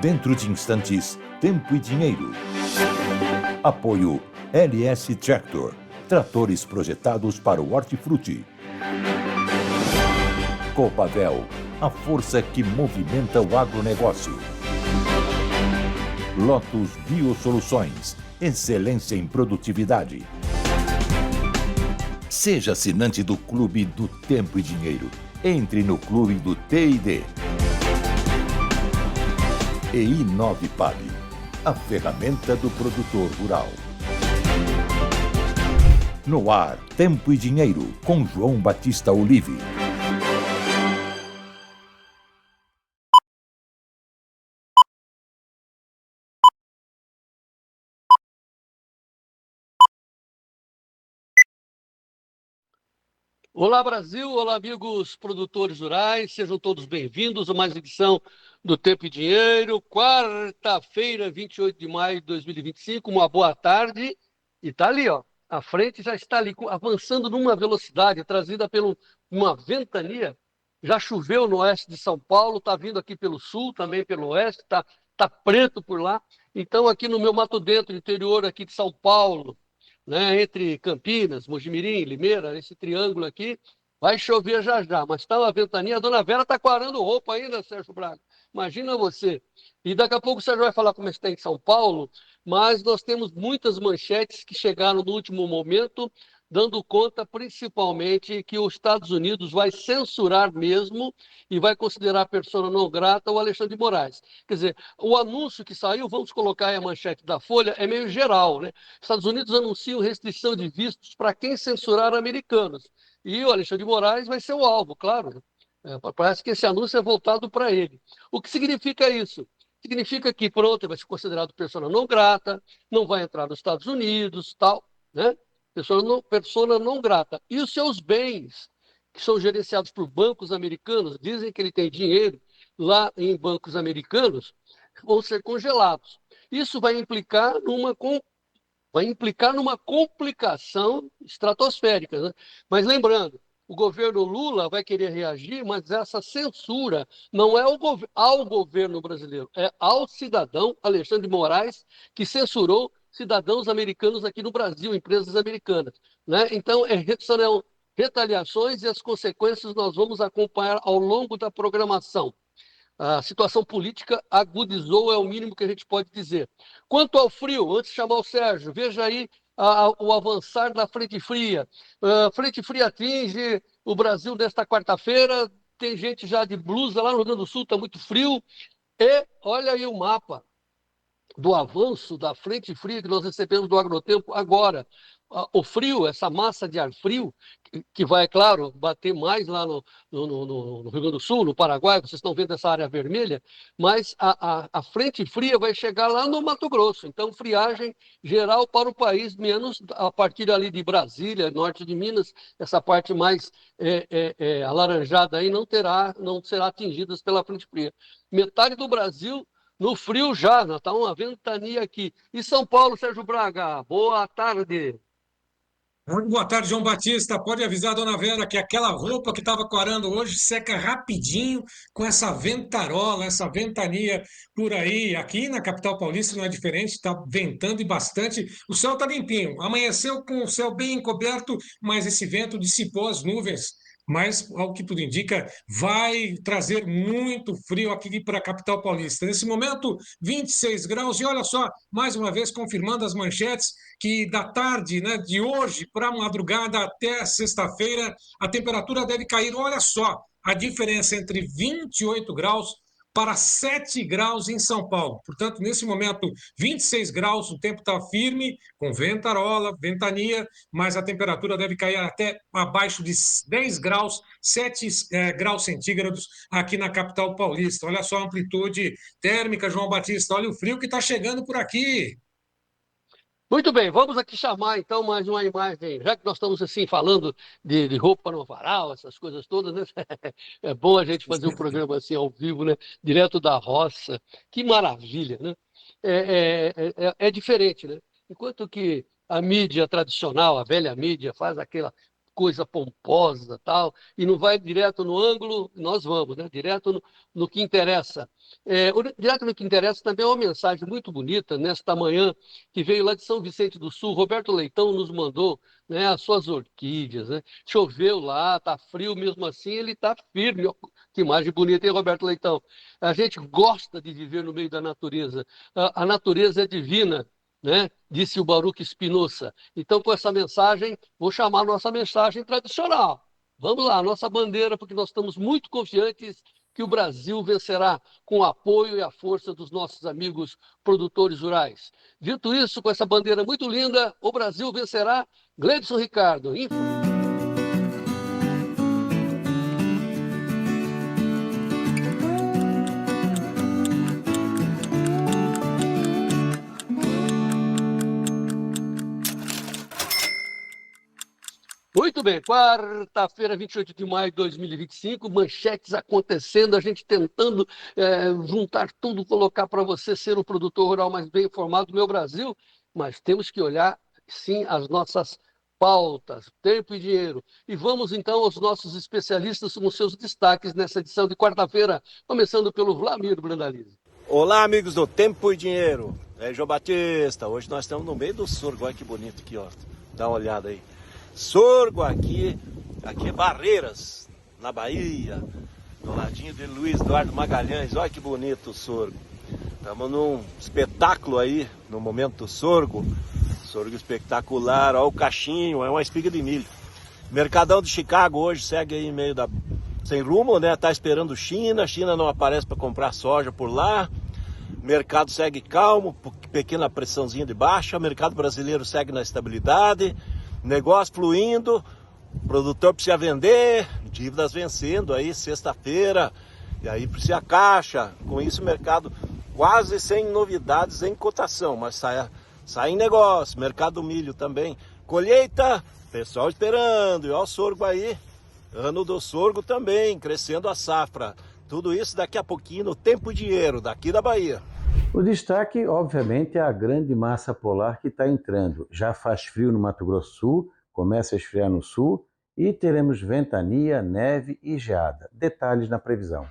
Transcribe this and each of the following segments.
Dentro de instantes, Tempo e Dinheiro. Apoio LS Tractor, tratores projetados para o hortifruti. Copavel, a força que movimenta o agronegócio. Lotus Biosoluções, excelência em produtividade. Seja assinante do Clube do Tempo e Dinheiro. Entre no Clube do T&D. E Inovipab, a ferramenta do produtor rural. No ar, Tempo e Dinheiro, com João Batista Olive. Olá, Brasil! Olá, amigos produtores rurais, sejam todos bem-vindos a mais uma edição do Tempo e Dinheiro, quarta-feira, 28 de maio de 2025, uma boa tarde, e está ali, ó, a frente já está ali, avançando numa velocidade, trazida por uma ventania, já choveu no oeste de São Paulo, está vindo aqui pelo sul, também pelo oeste, tá preto por lá, então aqui no meu Mato Dentro, interior aqui de São Paulo, né, entre Campinas, Mojimirim, Limeira, esse triângulo aqui, vai chover já já, mas está uma ventania, a dona Vera está quarando roupa ainda, Sérgio Braga, imagina você. E daqui a pouco o Sérgio vai falar como está em São Paulo, mas nós temos muitas manchetes que chegaram no último momento, dando conta principalmente que os Estados Unidos vai censurar mesmo e vai considerar persona não grata o Alexandre de Moraes. Quer dizer, o anúncio que saiu, vamos colocar aí a manchete da Folha, é meio geral, né? Estados Unidos anunciam restrição de vistos para quem censurar americanos. E o Alexandre de Moraes vai ser o alvo, claro. Parece que esse anúncio é voltado para ele. O que significa isso? Significa que, pronto, ele vai ser considerado persona não grata, não vai entrar nos Estados Unidos, tal, né? Persona não grata. E os seus bens, que são gerenciados por bancos americanos, dizem que ele tem dinheiro lá em bancos americanos, vão ser congelados. Isso vai implicar numa complicação estratosférica, né? Mas lembrando, o governo Lula vai querer reagir, mas essa censura não é ao governo brasileiro, é ao cidadão Alexandre de Moraes, que censurou cidadãos americanos aqui no Brasil, empresas americanas, né? Então, são retaliações e as consequências nós vamos acompanhar ao longo da programação. A situação política agudizou, é o mínimo que a gente pode dizer. Quanto ao frio, antes de chamar o Sérgio, veja aí o avançar da frente fria. A frente fria atinge o Brasil nesta quarta-feira, tem gente já de blusa lá no Rio Grande do Sul, está muito frio. E olha aí o mapa do avanço da frente fria que nós recebemos do Agrotempo agora. O frio, essa massa de ar frio, que vai, claro, bater mais lá no Rio Grande do Sul, no Paraguai, vocês estão vendo essa área vermelha, mas a frente fria vai chegar lá no Mato Grosso. Então, friagem geral para o país, menos a partir ali de Brasília, norte de Minas, essa parte mais alaranjada aí não será atingida pela frente fria. Metade do Brasil no frio já, está uma ventania aqui. E São Paulo, Sérgio Braga, boa tarde. Muito boa tarde, João Batista. Pode avisar a dona Vera que aquela roupa que estava quarando hoje seca rapidinho com essa ventarola, essa ventania por aí. Aqui na capital paulista não é diferente, está ventando e bastante. O céu está limpinho, amanheceu com o céu bem encoberto, mas esse vento dissipou as nuvens. Mas, ao que tudo indica, vai trazer muito frio aqui para a capital paulista. Nesse momento, 26 graus. E olha só, mais uma vez confirmando as manchetes, que da tarde, né, de hoje para a madrugada até sexta-feira, a temperatura deve cair. Olha só a diferença entre 28 graus para 7 graus em São Paulo. Portanto, nesse momento, 26 graus, o tempo está firme, com ventarola, ventania, mas a temperatura deve cair até abaixo de 10 graus, 7 graus centígrados aqui na capital paulista. Olha só a amplitude térmica, João Batista, olha o frio que está chegando por aqui. Muito bem, vamos aqui chamar então mais uma imagem, já que nós estamos assim falando de roupa no varal, essas coisas todas, né? É bom a gente fazer um programa assim ao vivo, né? Direto da roça, que maravilha, né? É diferente, né? Enquanto que a mídia tradicional, a velha mídia, faz aquela coisa pomposa, tal, e não vai direto no ângulo, nós vamos, né? Direto no que interessa. Direto no que interessa também é uma mensagem muito bonita nesta manhã, que veio lá de São Vicente do Sul. Roberto Leitão nos mandou, né, as suas orquídeas, né? Choveu lá, tá frio, mesmo assim ele tá firme. Ó, que imagem bonita, hein, Roberto Leitão? A gente gosta de viver no meio da natureza. A natureza é divina, né? Disse o Baruch Spinoza. Então, com essa mensagem, vou chamar a nossa mensagem tradicional. Vamos lá, nossa bandeira, porque nós estamos muito confiantes que o Brasil vencerá com o apoio e a força dos nossos amigos produtores rurais. Dito isso, com essa bandeira muito linda, o Brasil vencerá. Gleidson Ricardo. Muito bem, quarta-feira, 28 de maio de 2025, manchetes acontecendo, a gente tentando juntar tudo, colocar para você ser o produtor rural mais bem informado do meu Brasil, mas temos que olhar, sim, as nossas pautas, tempo e dinheiro. E vamos, então, aos nossos especialistas com seus destaques nessa edição de quarta-feira, começando pelo Vlamir Brandalize. Olá, amigos do Tempo e Dinheiro. É João Batista. Hoje nós estamos no meio do sorgo. Olha que bonito aqui, ó. Dá uma olhada aí. Sorgo aqui é Barreiras, na Bahia, do ladinho de Luiz Eduardo Magalhães. Olha que bonito o sorgo. Estamos num espetáculo aí, no momento do sorgo. Sorgo espetacular, olha o cachinho, é uma espiga de milho. Mercadão de Chicago hoje segue aí meio sem rumo, né? Tá esperando China não aparece para comprar soja por lá. Mercado segue calmo, pequena pressãozinha de baixa. Mercado brasileiro segue na estabilidade. Negócio fluindo, produtor precisa vender, dívidas vencendo aí sexta-feira, e aí precisa caixa. Com isso o mercado quase sem novidades em cotação, mas sai em negócio. Mercado do milho também, colheita, pessoal esperando, e olha o sorgo aí, ano do sorgo também, crescendo a safra. Tudo isso daqui a pouquinho no Tempo e Dinheiro, daqui da Bahia. O destaque, obviamente, é a grande massa polar que está entrando. Já faz frio no Mato Grosso do Sul, começa a esfriar no sul e teremos ventania, neve e geada. Detalhes na previsão.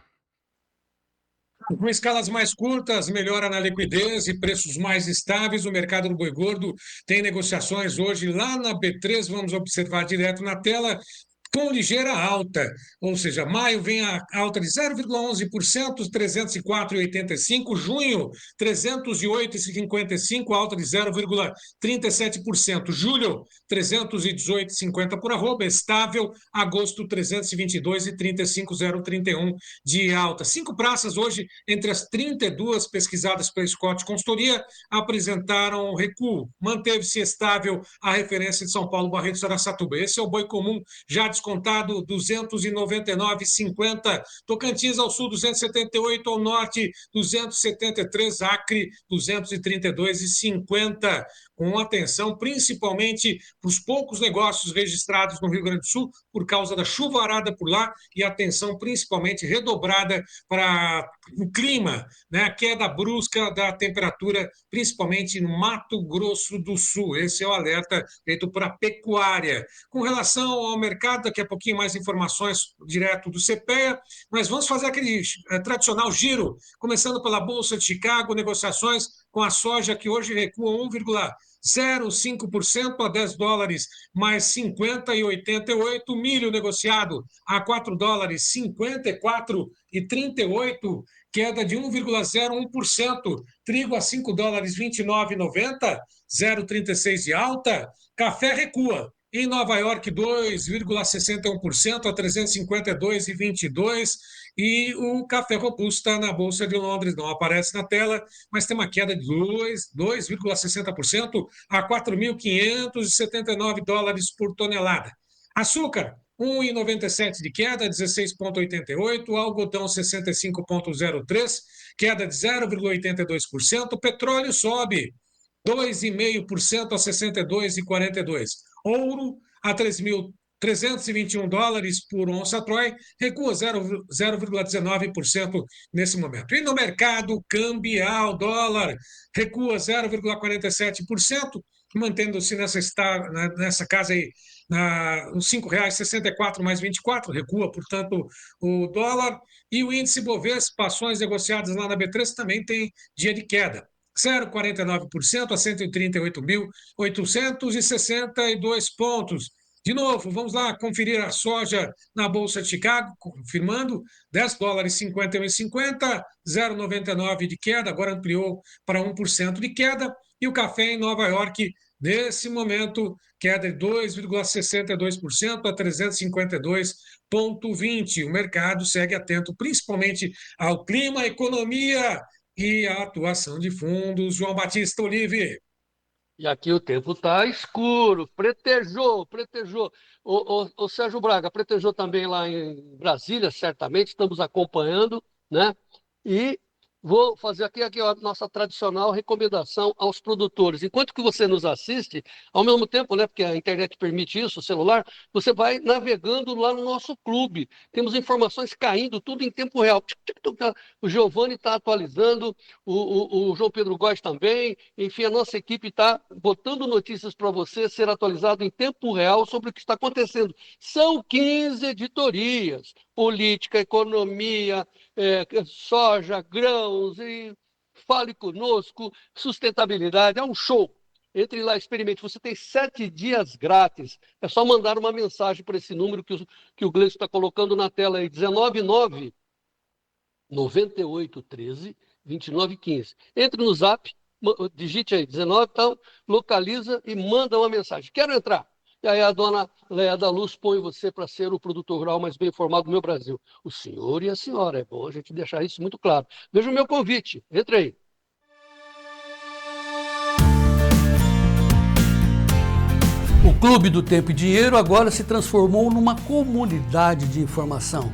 Com escalas mais curtas, melhora na liquidez e preços mais estáveis, o mercado do boi gordo tem negociações hoje lá na B3, vamos observar direto na tela, com ligeira alta, ou seja, maio vem a alta de 0,11%, 304,85, junho 308,55, alta de 0,37%, julho 318,50 por arroba, estável, agosto 322,35, 0,31 de alta. 5 praças hoje, entre as 32 pesquisadas pela Scott Consultoria, apresentaram recuo, manteve-se estável a referência de São Paulo, Barreto e Araçatuba. Esse é o boi comum, já descontado 299,50, Tocantins ao sul 278, ao norte 273, Acre 232,50, com atenção principalmente para os poucos negócios registrados no Rio Grande do Sul por causa da chuvarada por lá e atenção principalmente redobrada para o clima, né? A queda brusca da temperatura, principalmente no Mato Grosso do Sul. Esse é o alerta feito para a pecuária. Com relação ao mercado, daqui a pouquinho mais informações direto do CPEA, mas vamos fazer aquele tradicional giro, começando pela Bolsa de Chicago, negociações com a soja que hoje recua 1,05% a 10 dólares mais 50,88, milho negociado a 4 dólares 54,38, queda de 1,01%, trigo a 5 dólares 29,90, 0,36 de alta, café recua. Em Nova York, 2,61% a 352,22. E o café robusta na Bolsa de Londres não aparece na tela, mas tem uma queda de 2,60% a 4.579 dólares por tonelada. Açúcar, 1,97 de queda, 16,88. Algodão, 65,03, queda de 0,82%. Petróleo sobe 2,5% a 62,42. Ouro a 3.321 dólares por onça Troy, recua 0,19% nesse momento. E no mercado cambial, dólar recua 0,47%, mantendo-se nessa casa aí uns R$ 5,64 mais 24, recua, portanto, o dólar. E o índice Bovespa, ações negociadas lá na B3 também tem dia de queda. 0,49% a 138.862 pontos. De novo, vamos lá conferir a soja na Bolsa de Chicago, confirmando $10 51,50, 0,99 de queda, agora ampliou para 1% de queda. E o café em Nova York, nesse momento, queda de 2,62% a 352,20. O mercado segue atento principalmente ao clima, à economia e à atuação de fundos. João Batista Olive. E aqui o tempo está escuro, pretejou. O Sérgio Braga, pretejou também lá em Brasília, certamente, estamos acompanhando, né? E vou fazer aqui a nossa tradicional recomendação aos produtores. Enquanto que você nos assiste, ao mesmo tempo, né, porque a internet permite isso, o celular, você vai navegando lá no nosso clube. Temos informações caindo, tudo em tempo real. O Giovanni está atualizando, o João Pedro Góes também. Enfim, a nossa equipe está botando notícias para você ser atualizado em tempo real sobre o que está acontecendo. São 15 editorias: política, economia, soja, grãos, e fale conosco, sustentabilidade, é um show. Entre lá, experimente. Você tem 7 dias grátis. É só mandar uma mensagem para esse número que o Gleison está colocando na tela aí, 199 9813 2915. Entre no Zap, digite aí 19, então, localiza e manda uma mensagem. Quero entrar. E aí a dona Leia da Luz põe você para ser o produtor rural mais bem informado do meu Brasil. O senhor e a senhora, é bom a gente deixar isso muito claro. Veja o meu convite, entre aí. O Clube do Tempo e Dinheiro agora se transformou numa comunidade de informação.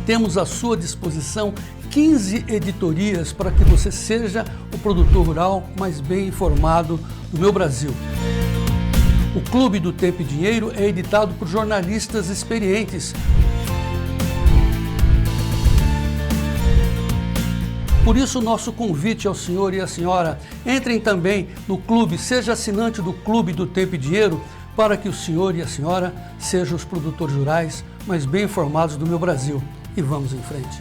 Temos à sua disposição 15 editorias para que você seja o produtor rural mais bem informado do meu Brasil. O Clube do Tempo e Dinheiro é editado por jornalistas experientes. Por isso, nosso convite ao senhor e à senhora: entrem também no clube, seja assinante do Clube do Tempo e Dinheiro, para que o senhor e a senhora sejam os produtores rurais mais bem informados do meu Brasil. E vamos em frente.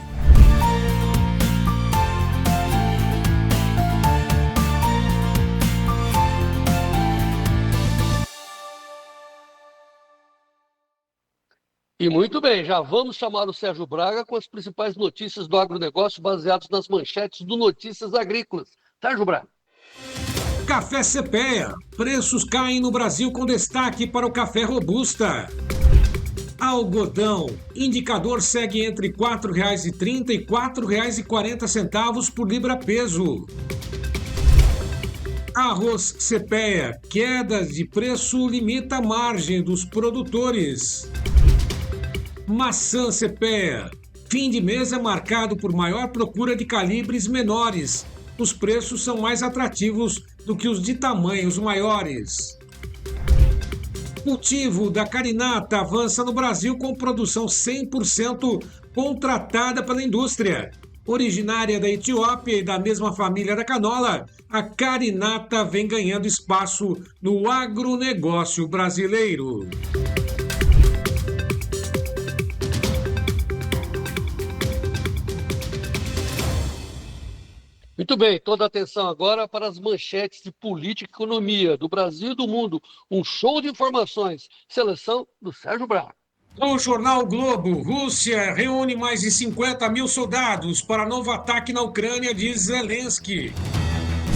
E muito bem, já vamos chamar o Sérgio Braga com as principais notícias do agronegócio baseadas nas manchetes do Notícias Agrícolas. Sérgio Braga. Café CPEA. Preços caem no Brasil com destaque para o café robusta. Algodão. Indicador segue entre R$ 4,30 e R$ 4,40 por libra-peso. Arroz CPEA. Queda de preço limita a margem dos produtores. Maçã CPEA. Fim de mês é marcado por maior procura de calibres menores. Os preços são mais atrativos do que os de tamanhos maiores. Cultivo da carinata avança no Brasil com produção 100% contratada pela indústria. Originária da Etiópia e da mesma família da canola, a carinata vem ganhando espaço no agronegócio brasileiro. Muito bem, toda a atenção agora para as manchetes de política e economia do Brasil e do mundo. Um show de informações. Seleção do Sérgio Braga. No jornal Globo, Rússia reúne mais de 50 mil soldados para novo ataque na Ucrânia, diz Zelensky.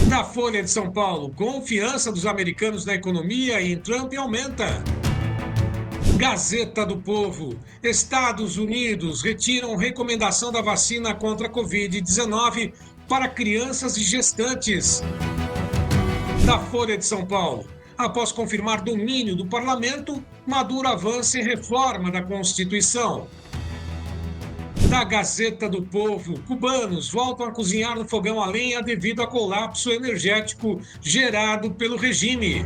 Da Folha de São Paulo, confiança dos americanos na economia e em Trump aumenta. Gazeta do Povo, Estados Unidos retiram recomendação da vacina contra a Covid-19 para crianças e gestantes. Da Folha de São Paulo, após confirmar domínio do parlamento, Maduro avança em reforma da Constituição. Da Gazeta do Povo, cubanos voltam a cozinhar no fogão a lenha devido a colapso energético gerado pelo regime.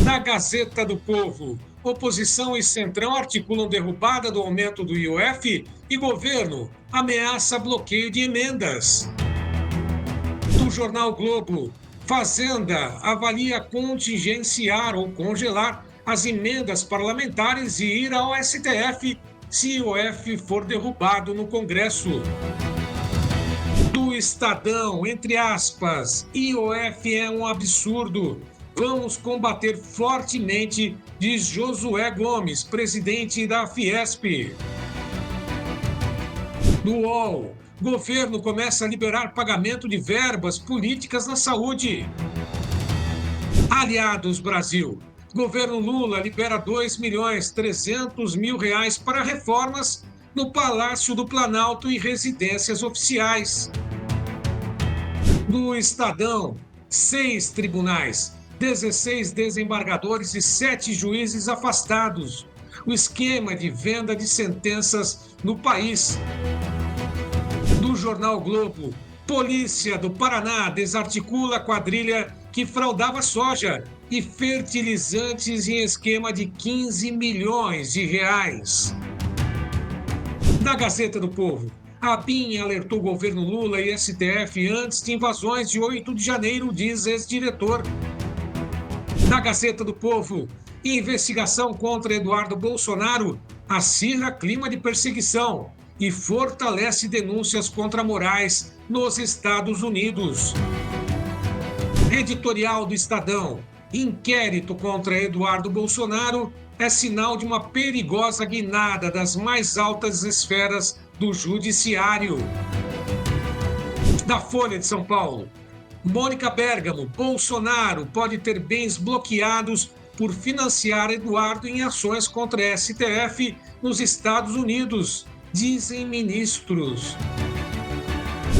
Da Gazeta do Povo, oposição e centrão articulam derrubada do aumento do IOF e governo ameaça bloqueio de emendas. Do jornal Globo, Fazenda avalia contingenciar ou congelar as emendas parlamentares e ir ao STF se o IOF for derrubado no Congresso. Do Estadão, entre aspas, IOF é um absurdo. Vamos combater fortemente, diz Josué Gomes, presidente da Fiesp. No UOL, governo começa a liberar pagamento de verbas políticas na saúde. Aliados Brasil. Governo Lula libera 2.300.000 reais para reformas no Palácio do Planalto e residências oficiais. Do Estadão, 6 tribunais, 16 desembargadores e 7 juízes afastados. O esquema de venda de sentenças no país. Do Jornal Globo, polícia do Paraná desarticula a quadrilha que fraudava soja e fertilizantes em esquema de 15 milhões de reais. Da Gazeta do Povo, a BIM alertou o governo Lula e STF antes de invasões de 8 de janeiro, diz ex-diretor. Da Gazeta do Povo, investigação contra Eduardo Bolsonaro acirra clima de perseguição e fortalece denúncias contra Moraes nos Estados Unidos. Editorial do Estadão. Inquérito contra Eduardo Bolsonaro é sinal de uma perigosa guinada das mais altas esferas do judiciário. Da Folha de São Paulo. Mônica Bergamo, Bolsonaro pode ter bens bloqueados por financiar Eduardo em ações contra STF nos Estados Unidos, dizem ministros.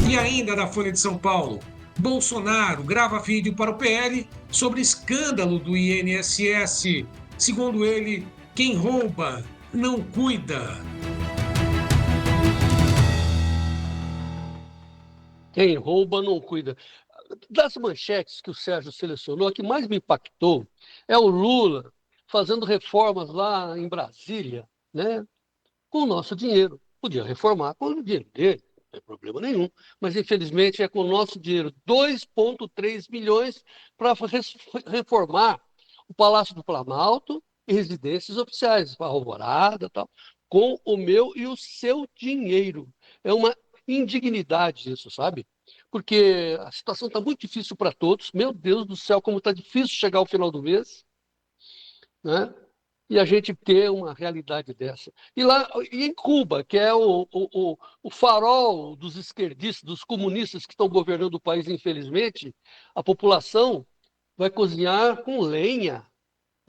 E ainda da Folha de São Paulo. Bolsonaro grava vídeo para o PL sobre escândalo do INSS. Segundo ele, quem rouba não cuida. Quem rouba não cuida. Das manchetes que o Sérgio selecionou, a que mais me impactou é o Lula fazendo reformas lá em Brasília, né, com o nosso dinheiro. Podia reformar com o dinheiro dele, não tem problema nenhum, mas infelizmente é com o nosso dinheiro, 2,3 milhões para reformar o Palácio do Planalto e residências oficiais, a Alvorada e tal, com o meu e o seu dinheiro. É uma indignidade isso, sabe? Porque a situação está muito difícil para todos. Meu Deus do céu, como está difícil chegar ao final do mês, né? E a gente ter uma realidade dessa. E lá e em Cuba, que é o farol dos esquerdistas, dos comunistas que estão governando o país, infelizmente, a população vai cozinhar com lenha.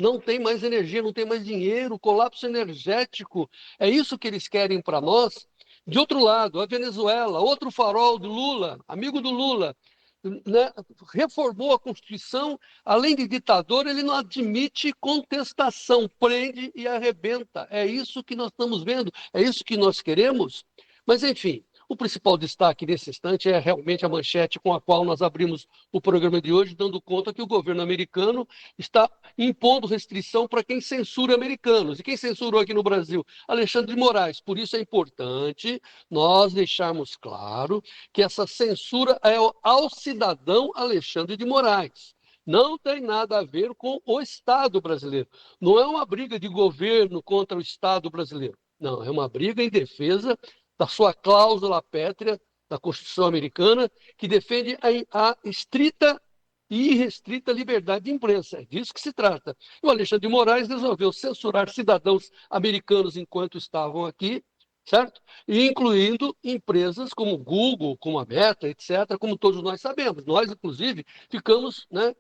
Não tem mais energia, não tem mais dinheiro, colapso energético. É isso que eles querem para nós. De outro lado, a Venezuela, outro farol do Lula, amigo do Lula, né, reformou a Constituição, além de ditador, ele não admite contestação, prende e arrebenta. É isso que nós estamos vendo, é isso que nós queremos. Mas, enfim, o principal destaque nesse instante é realmente a manchete com a qual nós abrimos o programa de hoje, dando conta que o governo americano está impondo restrição para quem censura americanos. E quem censurou aqui no Brasil? Alexandre de Moraes. Por isso é importante nós deixarmos claro que essa censura é ao cidadão Alexandre de Moraes. Não tem nada a ver com o Estado brasileiro. Não é uma briga de governo contra o Estado brasileiro. Não, é uma briga em defesa da sua cláusula pétrea da Constituição americana, que defende a estrita e irrestrita liberdade de imprensa. É disso que se trata. E o Alexandre de Moraes resolveu censurar cidadãos americanos enquanto estavam aqui, certo? E incluindo empresas como o Google, como a Meta, etc., como todos nós sabemos. Nós, inclusive, ficamos, né,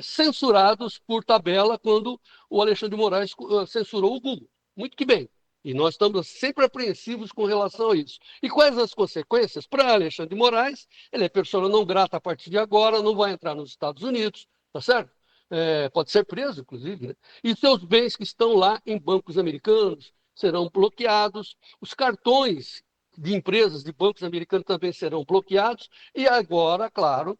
censurados por tabela quando o Alexandre de Moraes censurou o Google. Muito que bem. E nós estamos sempre apreensivos com relação a isso. E quais as consequências? Para Alexandre de Moraes, ele é persona não grata a partir de agora, não vai entrar nos Estados Unidos, tá certo? Pode ser preso, inclusive, né? E seus bens que estão lá em bancos americanos serão bloqueados, os cartões de empresas de bancos americanos também serão bloqueados, e agora, claro,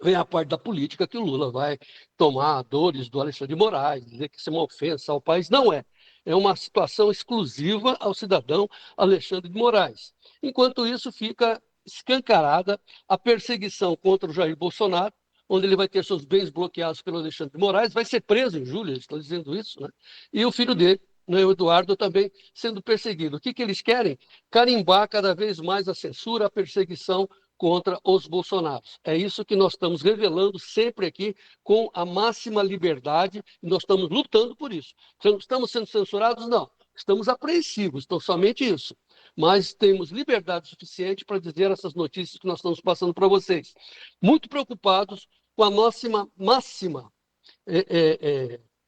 vem a parte da política que o Lula vai tomar dores do Alexandre de Moraes, dizer que isso é uma ofensa ao país. Não é. É uma situação exclusiva ao cidadão Alexandre de Moraes. Enquanto isso, fica escancarada a perseguição contra o Jair Bolsonaro, onde ele vai ter seus bens bloqueados pelo Alexandre de Moraes, vai ser preso em julho, eles estão dizendo isso, né? E o filho dele, né, o Eduardo, também sendo perseguido. O que eles querem? Carimbar cada vez mais a censura, a perseguição contra os bolsonaros. É isso que nós estamos revelando sempre aqui com a máxima liberdade, e nós estamos lutando por isso. Estamos sendo censurados? Não. Estamos apreensivos, então somente isso. Mas temos liberdade suficiente para dizer essas notícias que nós estamos passando para vocês. Muito preocupados com a nossa máxima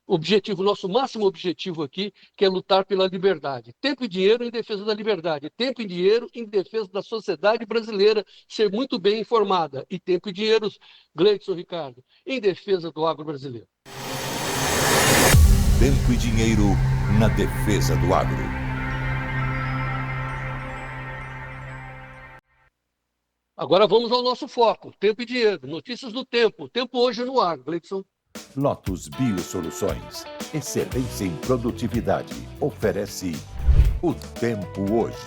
objetivo, nosso máximo objetivo aqui, que é lutar pela liberdade. Tempo e dinheiro em defesa da liberdade. Tempo e dinheiro em defesa da sociedade brasileira ser muito bem informada. E tempo e dinheiro, Gleidson, Ricardo, em defesa do agro brasileiro. Tempo e dinheiro na defesa do agro. Agora vamos ao nosso foco. Tempo e dinheiro. Notícias do tempo. Tempo hoje no ar, Gleidson. Lotus Biosoluções. Excelência em produtividade. Oferece o tempo hoje.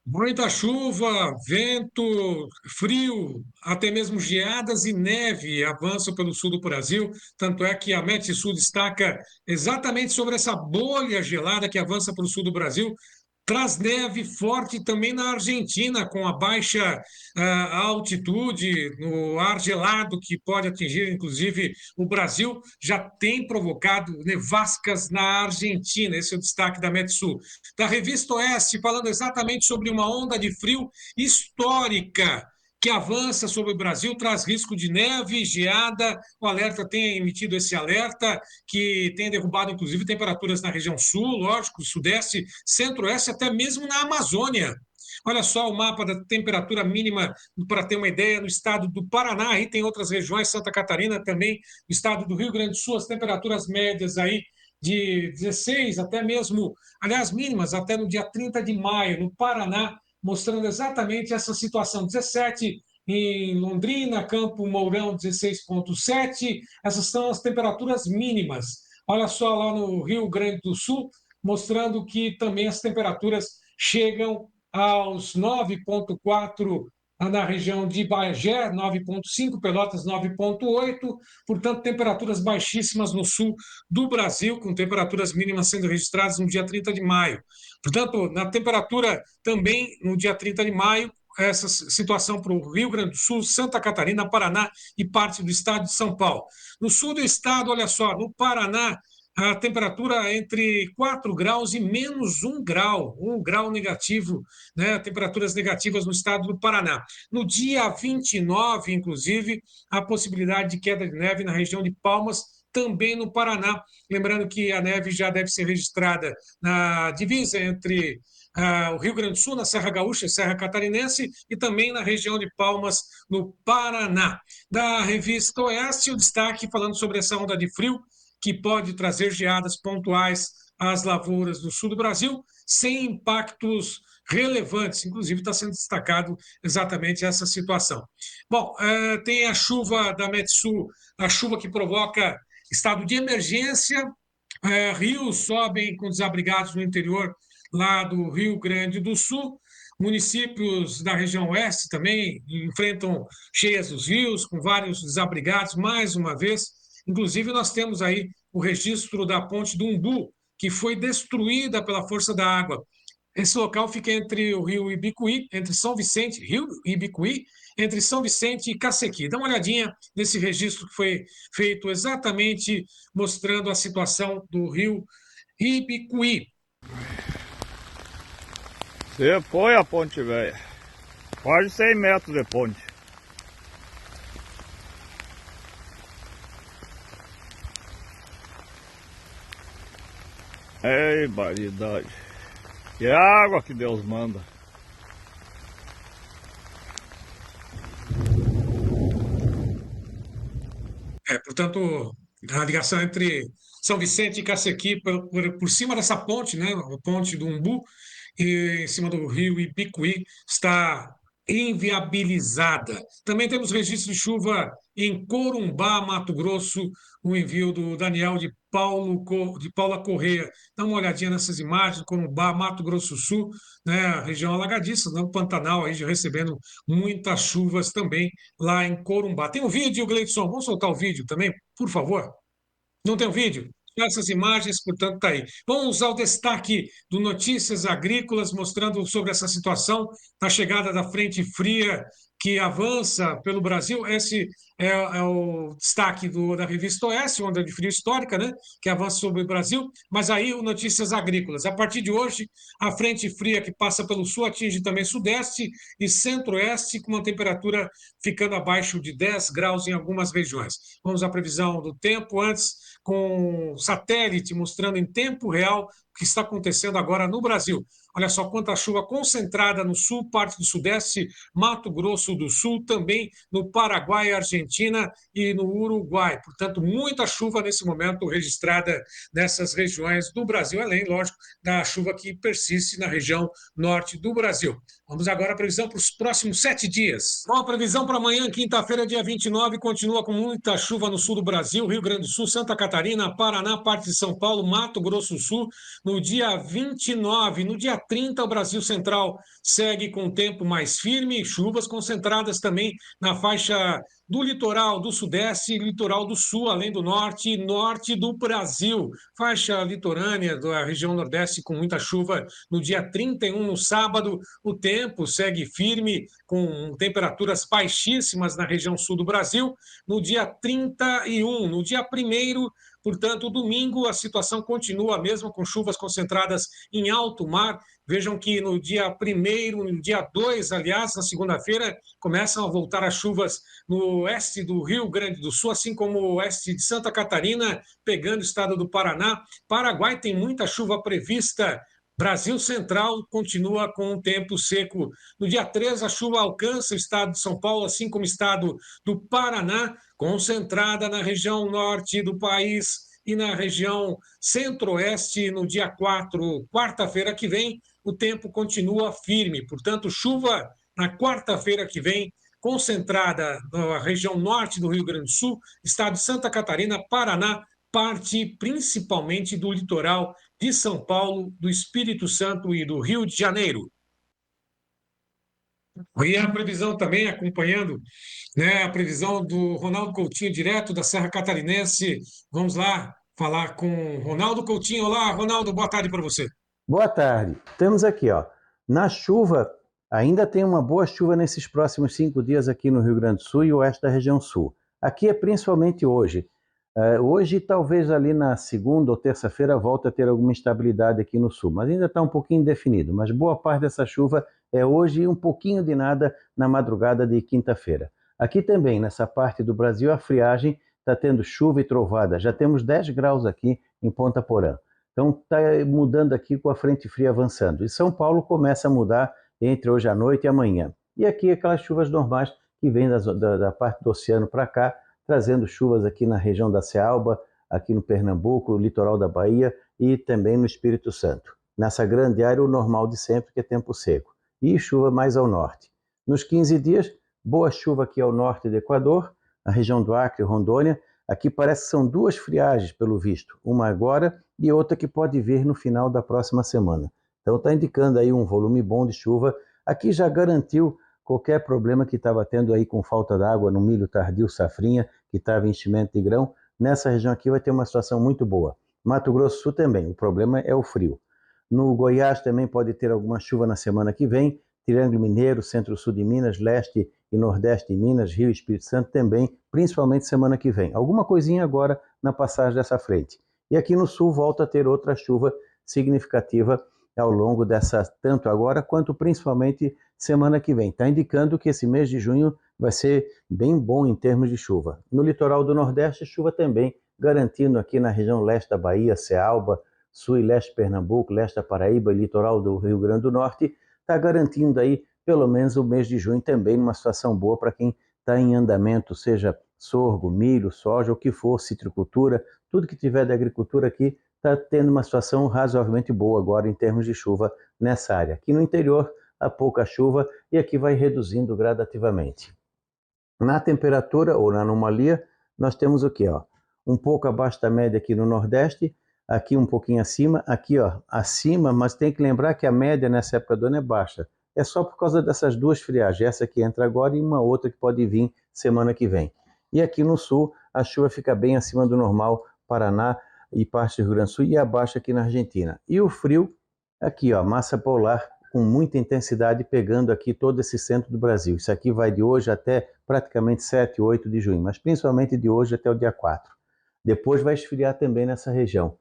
Muita chuva, vento, frio, até mesmo geadas e neve avançam pelo sul do Brasil. Tanto é que a Metsul destaca exatamente sobre essa bolha gelada que avança pelo sul do Brasil. Traz neve forte também na Argentina, com a baixa altitude, no ar gelado que pode atingir, inclusive, o Brasil, já tem provocado nevascas na Argentina. Esse é o destaque da Metsul. Da Revista Oeste, falando exatamente sobre uma onda de frio histórica que avança sobre o Brasil, traz risco de neve, geada. O alerta tem emitido esse alerta, que tem derrubado, inclusive, temperaturas na região sul, lógico, sudeste, centro-oeste, até mesmo na Amazônia. Olha só o mapa da temperatura mínima, para ter uma ideia, no estado do Paraná, aí tem outras regiões, Santa Catarina também, no estado do Rio Grande do Sul, as temperaturas médias aí de 16, até mesmo, aliás, mínimas, até no dia 30 de maio, no Paraná, mostrando exatamente essa situação. 17 em Londrina, Campo Mourão 16,7. Essas são as temperaturas mínimas. Olha só lá no Rio Grande do Sul, mostrando que também as temperaturas chegam aos 9,4 na região de Bagé, 9,5, Pelotas 9,8, portanto, temperaturas baixíssimas no sul do Brasil, com temperaturas mínimas sendo registradas no dia 30 de maio. Portanto, na temperatura também no dia 30 de maio, essa situação para o Rio Grande do Sul, Santa Catarina, Paraná e parte do estado de São Paulo. No sul do estado, olha só, no Paraná, a temperatura entre 4 graus e menos 1 grau negativo, né? Temperaturas negativas no estado do Paraná. No dia 29, inclusive, a possibilidade de queda de neve na região de Palmas, também no Paraná. Lembrando que a neve já deve ser registrada na divisa entre o Rio Grande do Sul, na Serra Gaúcha e Serra Catarinense, e também na região de Palmas, no Paraná. Da Revista Oeste, o destaque falando sobre essa onda de frio, que pode trazer geadas pontuais às lavouras do sul do Brasil, sem impactos relevantes. Inclusive, está sendo destacado exatamente essa situação. Bom, tem a chuva da Metsul, a chuva que provoca estado de emergência, rios sobem com desabrigados no interior lá do Rio Grande do Sul, municípios da região oeste também enfrentam cheias dos rios, com vários desabrigados, mais uma vez. Inclusive, nós temos aí o registro da ponte do Umbu, que foi destruída pela força da água. Esse local fica entre o rio Ibicuí, entre São Vicente, rio Ibicuí, entre São Vicente e Cacequi. Dá uma olhadinha nesse registro que foi feito exatamente mostrando a situação do rio Ibicuí. Você foi a ponte velha, quase 100 metros de ponte. Ei, variedade. Que água que Deus manda. Portanto, a ligação entre São Vicente e Cacequi por cima dessa ponte, né, a ponte do Umbu, e em cima do rio Ibicuí, está inviabilizada. Também temos registro de chuva em Corumbá, Mato Grosso, o envio do Daniel de Paula Correia. Dá uma olhadinha nessas imagens, Corumbá, Mato Grosso do Sul, né, a região alagadiça, no Pantanal, aí já recebendo muitas chuvas também lá em Corumbá. Tem um vídeo, Gleidson? Vamos soltar o vídeo também, por favor? Não tem um vídeo? Essas imagens, portanto, está aí. Vamos ao destaque do Notícias Agrícolas, mostrando sobre essa situação na chegada da frente fria que avança pelo Brasil. Esse é o destaque da revista Oeste, onda de frio histórica, né? Que avança sobre o Brasil. Mas aí o Notícias Agrícolas. A partir de hoje, a frente fria que passa pelo sul atinge também sudeste e centro-oeste, com uma temperatura ficando abaixo de 10 graus em algumas regiões. Vamos à previsão do tempo antes, com satélite mostrando em tempo real o que está acontecendo agora no Brasil. Olha só quanta chuva concentrada no sul, parte do sudeste, Mato Grosso do Sul, também no Paraguai, Argentina e no Uruguai. Portanto, muita chuva nesse momento registrada nessas regiões do Brasil, além, lógico, da chuva que persiste na região norte do Brasil. Vamos agora à previsão para os próximos 7 dias. Bom, a previsão para amanhã, quinta-feira, dia 29, continua com muita chuva no sul do Brasil, Rio Grande do Sul, Santa Catarina, Paraná, parte de São Paulo, Mato Grosso do Sul. No dia 29, no dia 30, o Brasil Central segue com tempo mais firme, chuvas concentradas também na faixa do litoral do sudeste e litoral do sul, além do norte e norte do Brasil. Faixa litorânea da região nordeste com muita chuva no dia 31, no sábado. O tempo segue firme, com temperaturas baixíssimas na região sul do Brasil. No dia 31, no dia 1º, portanto, domingo, a situação continua a mesma, com chuvas concentradas em alto mar. Vejam que no dia 1º, no dia 2, aliás, na segunda-feira, começam a voltar as chuvas no oeste do Rio Grande do Sul, assim como o oeste de Santa Catarina, pegando o estado do Paraná. Paraguai tem muita chuva prevista. Brasil Central continua com um tempo seco. No dia 3, a chuva alcança o estado de São Paulo, assim como o estado do Paraná, concentrada na região norte do país e na região centro-oeste. No dia 4, quarta-feira que vem, o tempo continua firme. Portanto, chuva na quarta-feira que vem, concentrada na região norte do Rio Grande do Sul, estado de Santa Catarina, Paraná, parte principalmente do litoral de São Paulo, do Espírito Santo e do Rio de Janeiro. E a previsão também, acompanhando, né, a previsão do Ronaldo Coutinho, direto da Serra Catarinense. Vamos lá falar com Ronaldo Coutinho. Olá, Ronaldo, boa tarde para você. Boa tarde. Temos aqui, ó, na chuva, ainda tem uma boa chuva nesses próximos 5 dias aqui no Rio Grande do Sul e oeste da região sul. Aqui é principalmente hoje. Hoje, talvez ali na segunda ou terça-feira, volta a ter alguma instabilidade aqui no sul, mas ainda está um pouquinho indefinido. Mas boa parte dessa chuva é hoje e um pouquinho de nada na madrugada de quinta-feira. Aqui também, nessa parte do Brasil, a friagem está tendo chuva e trovada. Já temos 10 graus aqui em Ponta Porã. Então está mudando aqui com a frente fria avançando. E São Paulo começa a mudar entre hoje à noite e amanhã. E aqui aquelas chuvas normais que vêm da parte do oceano para cá, trazendo chuvas aqui na região da Cealba, aqui no Pernambuco, litoral da Bahia e também no Espírito Santo. Nessa grande área, o normal de sempre, que é tempo seco. E chuva mais ao norte. Nos 15 dias, boa chuva aqui ao norte do Equador, na região do Acre e Rondônia. Aqui parece que são 2 friagens, pelo visto. Uma agora e outra que pode vir no final da próxima semana. Então está indicando aí um volume bom de chuva. Aqui já garantiu qualquer problema que estava tendo aí com falta d'água no milho tardio, safrinha, que estava em enchimento de grão. Nessa região aqui vai ter uma situação muito boa. Mato Grosso do Sul também, o problema é o frio. No Goiás também pode ter alguma chuva na semana que vem. Triângulo Mineiro, Centro-Sul de Minas, Leste e Nordeste de Minas, Rio e Espírito Santo também, principalmente semana que vem. Alguma coisinha agora na passagem dessa frente. E aqui no Sul volta a ter outra chuva significativa ao longo dessa, tanto agora quanto principalmente semana que vem. Está indicando que esse mês de junho vai ser bem bom em termos de chuva. No litoral do Nordeste, chuva também, garantindo aqui na região leste da Bahia, Cealba, sul e leste de Pernambuco, leste da Paraíba e litoral do Rio Grande do Norte, está garantindo aí pelo menos o mês de junho também numa situação boa para quem está em andamento, seja sorgo, milho, soja, o que for, citricultura, tudo que tiver de agricultura aqui está tendo uma situação razoavelmente boa agora em termos de chuva nessa área. Aqui no interior, a pouca chuva e aqui vai reduzindo gradativamente. Na temperatura ou na anomalia, nós temos o quê? Um pouco abaixo da média aqui no Nordeste, aqui um pouquinho acima, aqui acima, mas tem que lembrar que a média nessa época do ano é baixa. É só por causa dessas duas friagens, essa que entra agora e uma outra que pode vir semana que vem. E aqui no sul, a chuva fica bem acima do normal, Paraná e parte do Rio Grande do Sul, e abaixo aqui na Argentina. E o frio, aqui massa polar com muita intensidade pegando aqui todo esse centro do Brasil. Isso aqui vai de hoje até praticamente 7, 8 de junho, mas principalmente de hoje até o dia 4. Depois vai esfriar também nessa região.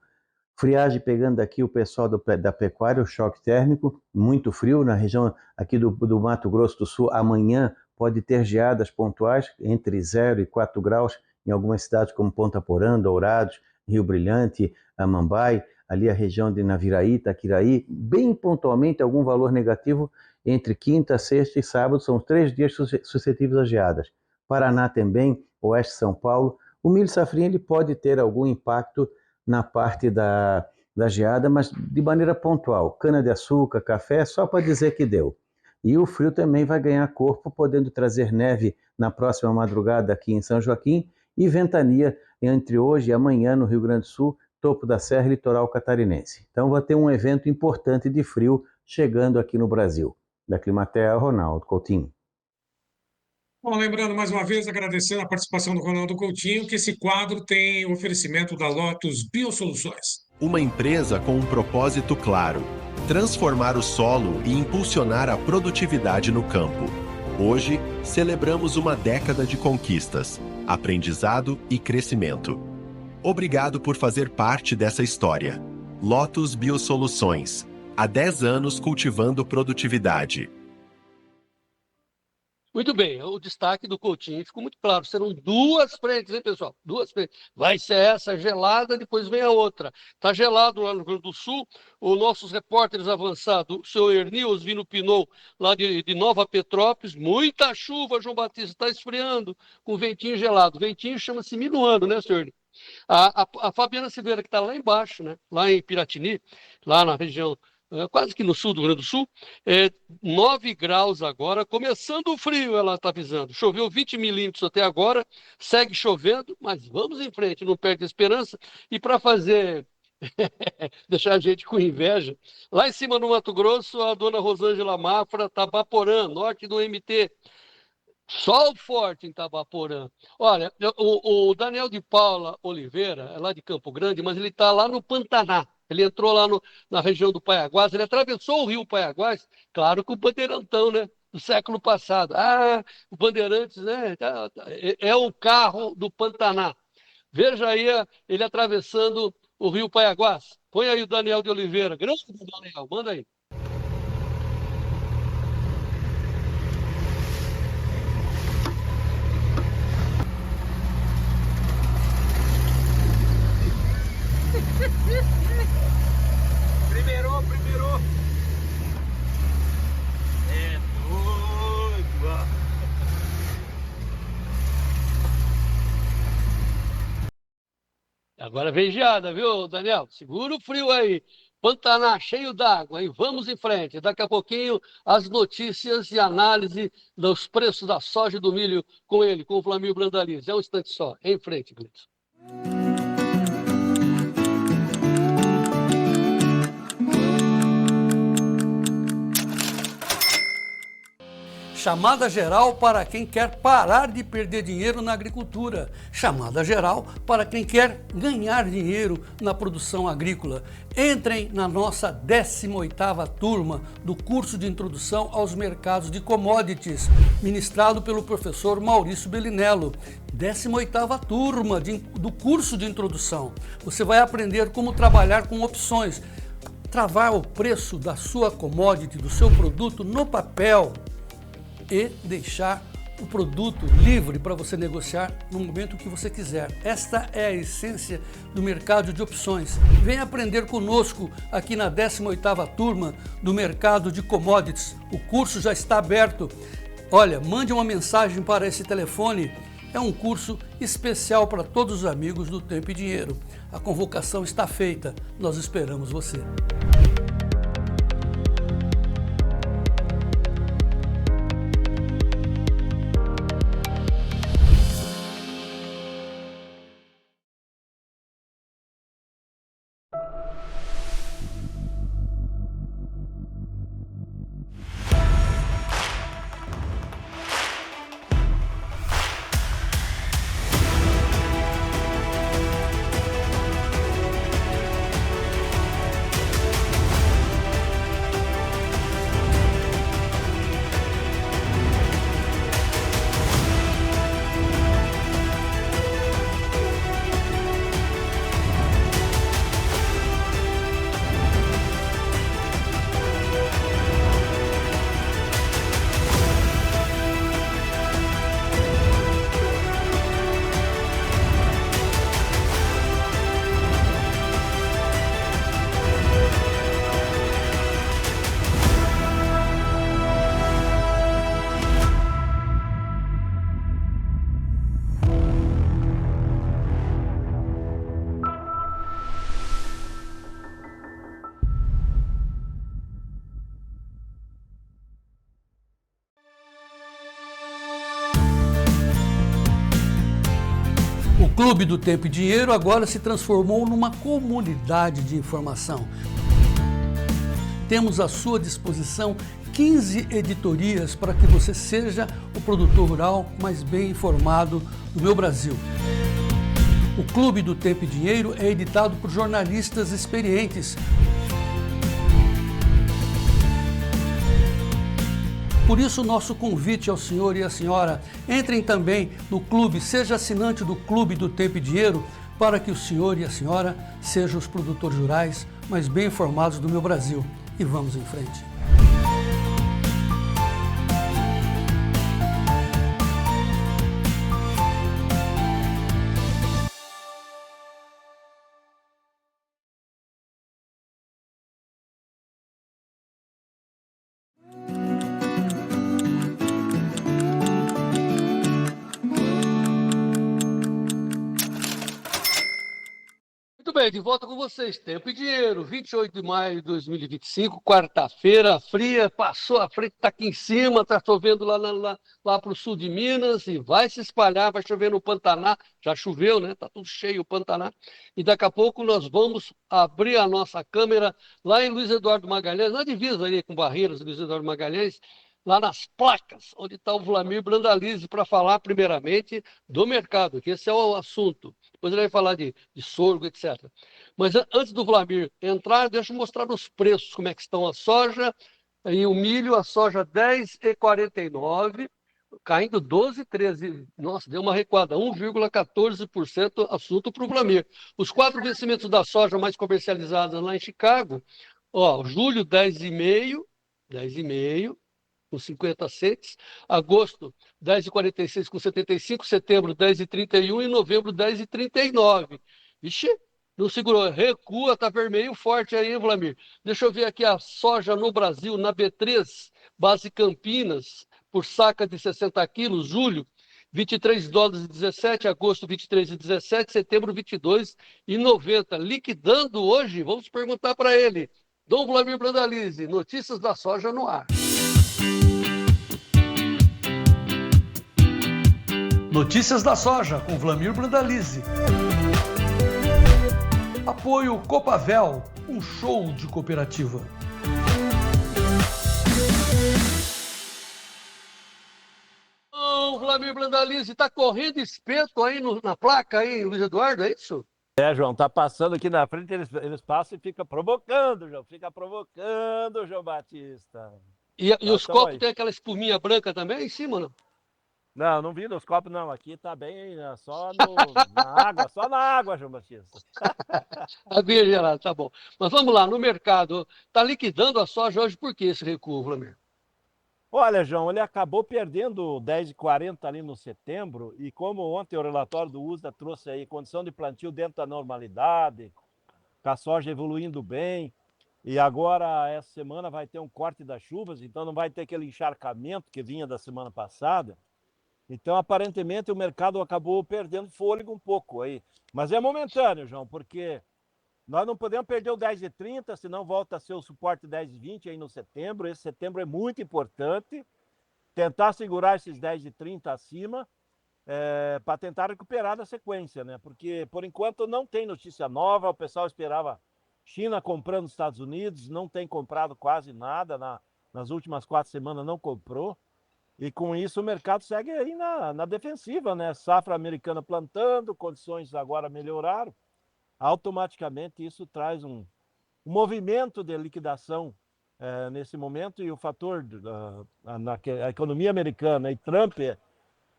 Friagem pegando aqui o pessoal da pecuária, o choque térmico, muito frio na região aqui do Mato Grosso do Sul. Amanhã pode ter geadas pontuais entre 0 e 4 graus em algumas cidades como Ponta Porã, Dourados, Rio Brilhante, Amambai, ali a região de Naviraí, Itaquiraí, bem pontualmente algum valor negativo entre quinta, sexta e sábado, são 3 dias suscetíveis a geadas. Paraná também, oeste de São Paulo. O milho safrinha ele pode ter algum impacto na parte da geada, mas de maneira pontual. Cana-de-açúcar, café, só para dizer que deu. E o frio também vai ganhar corpo, podendo trazer neve na próxima madrugada aqui em São Joaquim e ventania entre hoje e amanhã no Rio Grande do Sul, topo da Serra e litoral catarinense. Então vai ter um evento importante de frio chegando aqui no Brasil. Da Climatea, Ronaldo Coutinho. Bom, lembrando mais uma vez, agradecendo a participação do Ronaldo Coutinho, que esse quadro tem o oferecimento da Lotus Biosoluções. Uma empresa com um propósito claro: transformar o solo e impulsionar a produtividade no campo. Hoje, celebramos uma década de conquistas, aprendizado e crescimento. Obrigado por fazer parte dessa história. Lotus Biosoluções. Há 10 anos cultivando produtividade. Muito bem, o destaque do Coutinho ficou muito claro. Serão 2 frentes, hein, pessoal? 2 frentes. Vai ser essa gelada, depois vem a outra. Está gelado lá no Rio Grande do Sul. Os nossos repórteres avançados, o senhor Erni Osvino Pinot, lá de Nova Petrópolis, muita chuva, João Batista, está esfriando, com ventinho gelado. Ventinho chama-se minuano, né, senhor Erni? A Fabiana Silveira, que está lá embaixo, né, lá em Piratini, lá na região, quase que no sul do Rio Grande do Sul, 9 graus agora, começando o frio, ela está avisando. Choveu 20 milímetros até agora, segue chovendo, mas vamos em frente, não perde a esperança. E para fazer, deixar a gente com inveja, lá em cima no Mato Grosso, a dona Rosângela Mafra, Tabaporã, norte do MT. Sol forte em Tabaporã. Olha, o Daniel de Paula Oliveira é lá de Campo Grande, mas ele está lá no Pantaná. Ele entrou lá na região do Paiaguás, ele atravessou o rio Paiaguás, claro, com o bandeirantão, né, do século passado. O Bandeirantes, né, é o carro do Pantaná. Veja aí ele atravessando o rio Paiaguás. Põe aí o Daniel de Oliveira. Grande Daniel, manda aí. Primeiro. É doido. Agora vem geada, viu, Daniel? Segura o frio aí. Pantaná cheio d'água, e vamos em frente. Daqui a pouquinho, as notícias e análise dos preços da soja e do milho com ele, com o Flamir Brandalize. É um instante só. Em frente, Gleison. Chamada geral para quem quer parar de perder dinheiro na agricultura. Chamada geral para quem quer ganhar dinheiro na produção agrícola. Entrem na nossa 18ª turma do curso de introdução aos mercados de commodities, ministrado pelo professor Maurício Bellinello. 18ª turma do curso de introdução. Você vai aprender como trabalhar com opções, travar o preço da sua commodity, do seu produto no papel, e deixar o produto livre para você negociar no momento que você quiser. Esta é a essência do mercado de opções. Venha aprender conosco aqui na 18ª turma do mercado de commodities. O curso já está aberto. Olha, mande uma mensagem para esse telefone. É um curso especial para todos os amigos do Tempo e Dinheiro. A convocação está feita. Nós esperamos você. Clube do Tempo e Dinheiro agora se transformou numa comunidade de informação. Temos à sua disposição 15 editorias para que você seja o produtor rural mais bem informado do meu Brasil. O Clube do Tempo e Dinheiro é editado por jornalistas experientes. Por isso, nosso convite ao senhor e à senhora, entrem também no clube, seja assinante do Clube do Tempo e Dinheiro, para que o senhor e a senhora sejam os produtores rurais mais bem informados do meu Brasil. E vamos em frente. Muito bem, de volta com vocês. Tempo e Dinheiro, 28 de maio de 2025, quarta-feira, fria, passou a frente, está aqui em cima, está chovendo lá para o sul de Minas e vai se espalhar, vai chover no Pantanal, já choveu, né? Está tudo cheio o Pantanal. E daqui a pouco nós vamos abrir a nossa câmera lá em Luiz Eduardo Magalhães, na divisa ali com Barreiras, Luiz Eduardo Magalhães, lá nas placas, onde está o Vlamir Brandalize, para falar primeiramente do mercado, que esse é o assunto. Depois ele vai falar de sorgo, etc. Mas antes do Vlamir entrar, deixa eu mostrar os preços, como é que estão a soja e o milho, a soja 10,49, caindo 12,13. Nossa, deu uma recuada, 1,14%, assunto para o Vlamir. Os 4 vencimentos da soja mais comercializados lá em Chicago, ó, julho 10,5, com 50 cents, agosto 10,46 com 75, setembro 10,31 e novembro 10,39. Ixi, não segurou, recua, tá vermelho forte aí, Vlamir. Deixa eu ver aqui a soja no Brasil, na B3, base Campinas, por saca de 60 quilos, julho, 23 dólares e 17, agosto 23 e 17, setembro 22 e 90. Liquidando hoje, vamos perguntar para ele. Dom Vlamir Brandalize, notícias da soja no ar. Notícias da soja com Vlamir Brandalize. Apoio Copavel, um show de cooperativa. Vlamir Brandalize, está correndo espeto aí na placa aí, Luiz Eduardo, é isso? É, João, tá passando aqui na frente, eles passam e fica provocando, João Batista. E os copos aí. tem aquela espuminha branca também em cima, não? Não vi nos copos, não. Aqui tá bem, só na água, João Batista. Aguinha gelada, tá bom. Mas vamos lá, no mercado, tá liquidando a soja hoje, por que esse recuo, Vlamir? Olha, João, ele acabou perdendo 10,40 ali no setembro, e como ontem o relatório do USDA trouxe aí condição de plantio dentro da normalidade, com a soja evoluindo bem, e agora essa semana vai ter um corte das chuvas, então não vai ter aquele encharcamento que vinha da semana passada. Então, aparentemente, o mercado acabou perdendo fôlego um pouco aí. Mas é momentâneo, João, porque nós não podemos perder o 10,30, senão volta a ser o suporte 10,20 aí no setembro. Esse setembro é muito importante. Tentar segurar esses 10,30 acima para tentar recuperar da sequência, né? Porque, por enquanto, não tem notícia nova. O pessoal esperava China comprando os Estados Unidos, não tem comprado quase nada. Nas últimas 4 semanas não comprou. E com isso o mercado segue aí na defensiva, né? Safra americana plantando, condições agora melhoraram. Automaticamente isso traz um movimento de liquidação nesse momento, e o fator na economia americana e Trump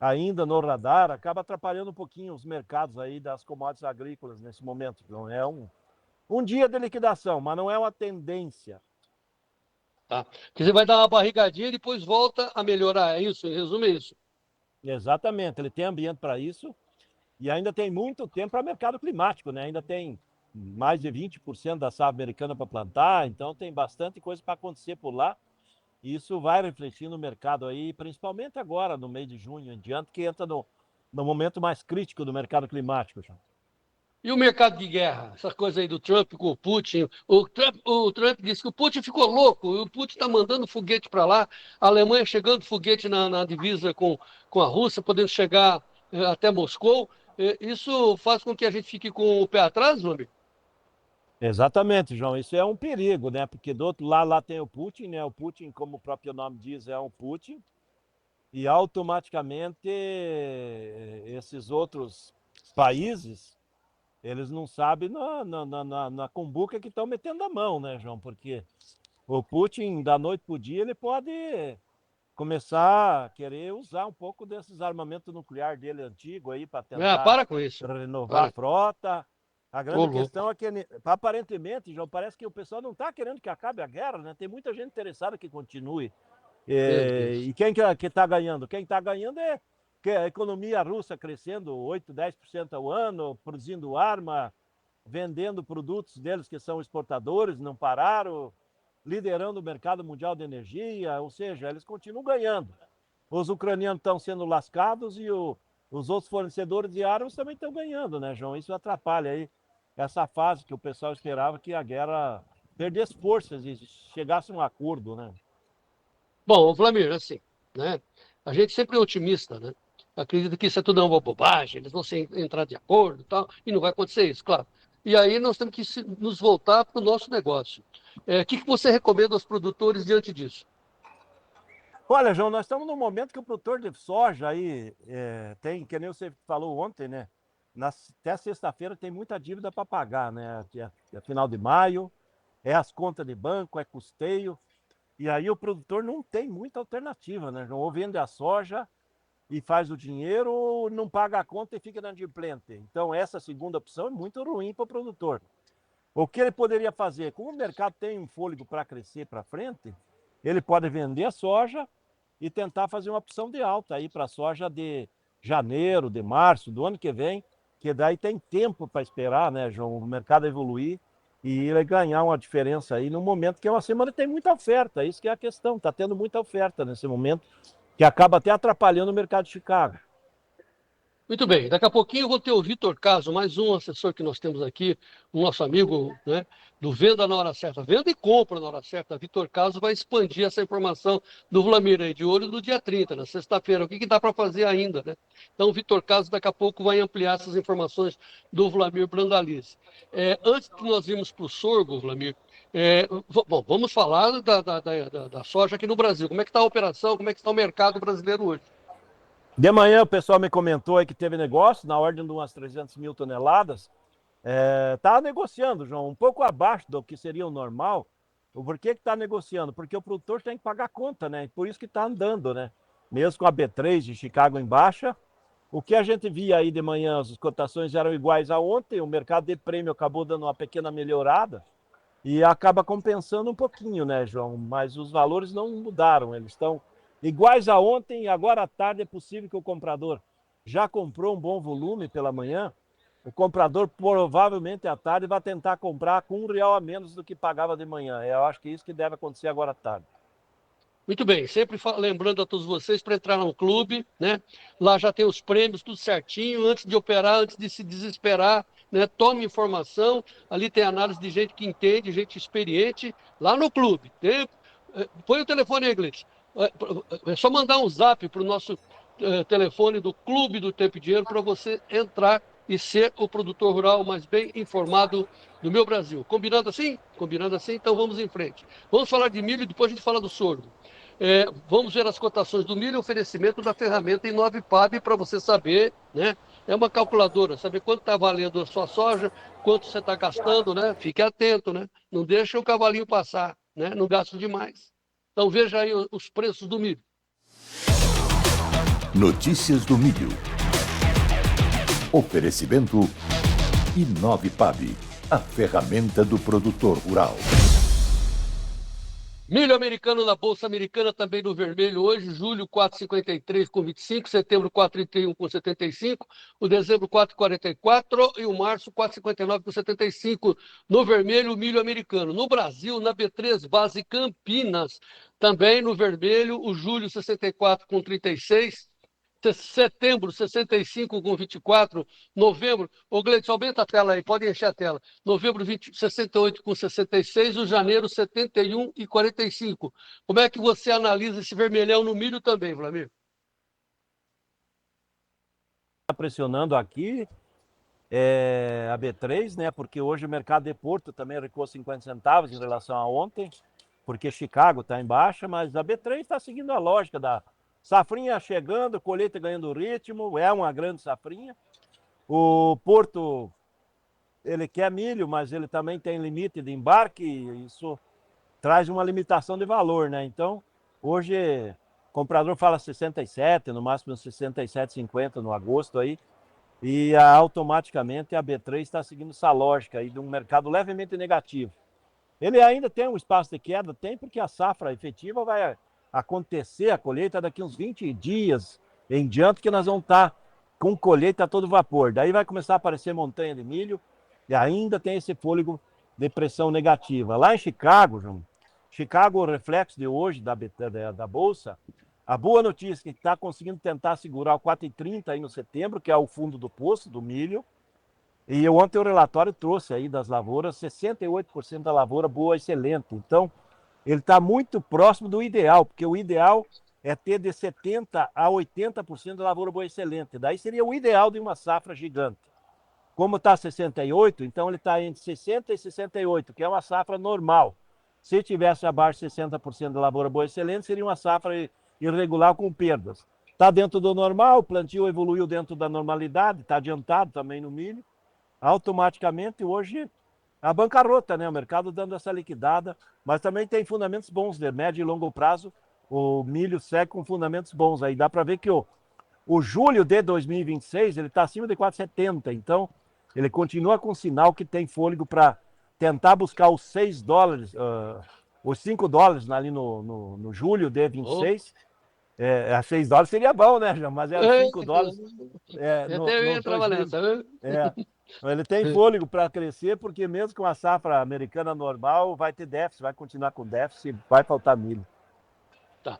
ainda no radar acaba atrapalhando um pouquinho os mercados aí das commodities agrícolas nesse momento. Então é um dia de liquidação, mas não é uma tendência. Tá. Porque você vai dar uma barrigadinha e depois volta a melhorar, é isso? Em resumo, é isso. Exatamente, ele tem ambiente para isso e ainda tem muito tempo para mercado climático, né? Ainda tem mais de 20% da safra americana para plantar, então tem bastante coisa para acontecer por lá. E isso vai refletir no mercado aí, principalmente agora, no mês de junho em diante, que entra no momento mais crítico do mercado climático, João. E o mercado de guerra? Essa coisa aí do Trump com o Putin. O Trump disse que o Putin ficou louco. O Putin está mandando foguete para lá. A Alemanha chegando foguete na divisa com a Rússia, podendo chegar até Moscou. Isso faz com que a gente fique com o pé atrás, Vlamir? Exatamente, João. Isso é um perigo, né? Porque do outro lado lá tem o Putin, né? O Putin, como o próprio nome diz, é um Putin. E automaticamente esses outros países, eles não sabem na cumbuca que estão metendo a mão, né, João? Porque o Putin, da noite para o dia, ele pode começar a querer usar um pouco desses armamentos nucleares dele antigo aí para Ah, tentar para com isso. renovar a frota. A Ô, grande louco. questão é que, aparentemente, João, parece que o pessoal não está querendo que acabe a guerra, né? Tem muita gente interessada que continue. Meu Deus. E quem que está ganhando? Quem está ganhando é que a economia russa crescendo 8, 10% ao ano, produzindo arma, vendendo produtos deles que são exportadores, não pararam, liderando o mercado mundial de energia, ou seja, eles continuam ganhando. Os ucranianos estão sendo lascados e os outros fornecedores de armas também estão ganhando, né, João? Isso atrapalha aí essa fase que o pessoal esperava que a guerra perdesse forças e chegasse a um acordo, né? Bom, Vlamir, assim, né? A gente sempre é otimista, né? Acredita que isso é tudo uma bobagem, eles vão entrar de acordo e tal, e não vai acontecer isso, claro. E aí nós temos que nos voltar para o nosso negócio. O que você recomenda aos produtores diante disso? Olha, João, nós estamos num momento que o produtor de soja aí tem, que nem você falou ontem, né? Até sexta-feira tem muita dívida para pagar, né? É final de maio, é as contas de banco, é custeio. E aí o produtor não tem muita alternativa, né, João? Ou vende a soja e faz o dinheiro, ou não paga a conta e fica inadimplente. Então, essa segunda opção é muito ruim para o produtor. O que ele poderia fazer? Como o mercado tem um fôlego para crescer para frente, ele pode vender a soja e tentar fazer uma opção de alta aí para a soja de janeiro, de março, do ano que vem, que daí tem tempo para esperar, né, João, o mercado evoluir e ele ganhar uma diferença aí no momento que é uma semana que tem muita oferta, isso que é a questão, está tendo muita oferta nesse momento, que acaba até atrapalhando o mercado de Chicago. Muito bem, daqui a pouquinho eu vou ter o Vitor Caso, mais um assessor que nós temos aqui, o nosso amigo, né, do Venda na Hora Certa. Venda e compra na hora certa. Vitor Caso vai expandir essa informação do Vlamir aí, de olho no dia 30, na sexta-feira. O que dá para fazer ainda, né? Então o Vitor Caso daqui a pouco vai ampliar essas informações do Vlamir Brandalize. Antes que nós irmos para o sorgo, Vlamir, bom, vamos falar da soja aqui no Brasil. Como é que está a operação, como é que está o mercado brasileiro hoje? De manhã o pessoal me comentou aí que teve negócio na ordem de umas 300 mil toneladas. Está negociando, João, um pouco abaixo do que seria o normal. Por que está negociando? Porque o produtor tem que pagar a conta, né? Por isso que está andando, né? Mesmo com a B3 de Chicago em baixa. O que a gente via aí de manhã, as cotações eram iguais a ontem, o mercado de prêmio acabou dando uma pequena melhorada e acaba compensando um pouquinho, né, João? Mas os valores não mudaram, eles estão iguais a ontem e agora à tarde é possível que o comprador já comprou um bom volume pela manhã. O comprador provavelmente à tarde vai tentar comprar com R$1 a menos do que pagava de manhã. Eu acho que é isso que deve acontecer agora à tarde. Muito bem, sempre lembrando a todos vocês para entrar no clube, né? Lá já tem os prêmios, tudo certinho, antes de operar, antes de se desesperar, né? Tome informação, ali tem análise de gente que entende, gente experiente, lá no clube. Põe o telefone aí, Gleice. É só mandar um zap para o nosso telefone do Clube do Tempo e Dinheiro para você entrar e ser o produtor rural mais bem informado do meu Brasil. Combinado assim? Combinado assim, então vamos em frente. Vamos falar de milho e depois a gente fala do sorgo. Vamos ver as cotações do milho e oferecimento da ferramenta em 9PAB para você saber, né? É uma calculadora, saber quanto está valendo a sua soja, quanto você está gastando, né? Fique atento, né? Não deixa o cavalinho passar, né? Não gaste demais. Então veja aí os preços do milho. Notícias do milho. Oferecimento I9PAB, a ferramenta do produtor rural. Milho americano na Bolsa Americana também no vermelho hoje, julho 4,53,25, setembro 4,31,75, o dezembro 4,44 e o março 4,59,75 no vermelho, o milho americano. No Brasil, na B3 Base Campinas, também no vermelho, o julho 64,36, setembro 65,24, novembro, Gleidson, aumenta a tela aí, pode encher a tela, novembro 68,66, o janeiro 71,45. Como é que você analisa esse vermelhão no milho também, Vlamir? pressionando aqui a B3, né? Porque hoje o mercado de Porto também recuou 50 centavos em relação a ontem, porque Chicago está em baixa, mas a B3 está seguindo a lógica da safrinha chegando, colheita ganhando ritmo, é uma grande safrinha. O Porto, ele quer milho, mas ele também tem limite de embarque, e isso traz uma limitação de valor, né? Então, hoje, o comprador fala 67, no máximo 67,50 no agosto aí, e automaticamente a B3 está seguindo essa lógica aí de um mercado levemente negativo. Ele ainda tem um espaço de queda, tem, porque a safra efetiva vai acontecer, a colheita daqui uns 20 dias em diante, que nós vamos estar com colheita a todo vapor. Daí vai começar a aparecer montanha de milho e ainda tem esse fôlego de pressão negativa. Lá em Chicago, João, Chicago, o reflexo de hoje da Bolsa, a boa notícia é que está conseguindo tentar segurar o 4,30 aí no setembro, que é o fundo do poço do milho. E ontem o relatório trouxe aí das lavouras, 68% da lavoura boa, excelente. Então, ele está muito próximo do ideal, porque o ideal é ter de 70% a 80% da lavoura boa, excelente. Daí seria o ideal de uma safra gigante. Como está 68, então ele está entre 60 e 68, que é uma safra normal. Se tivesse abaixo de 60% da lavoura boa, excelente, seria uma safra irregular com perdas. Está dentro do normal, o plantio evoluiu dentro da normalidade, está adiantado também no milho. Automaticamente, hoje, a bancarrota, né? O mercado dando essa liquidada, mas também tem fundamentos bons de médio e longo prazo. O milho segue com fundamentos bons. Aí dá para ver que o julho de 2026 ele está acima de 4,70. Então, ele continua com sinal que tem fôlego para tentar buscar os 6 dólares, os 5 dólares ali no julho de 26. A 6 dólares seria bom, né, João? Mas é 5 dólares. Até eu entrava nessa, né? Ele tem fôlego para crescer, porque mesmo com a safra americana normal, vai ter déficit, vai continuar com déficit, vai faltar milho. Tá.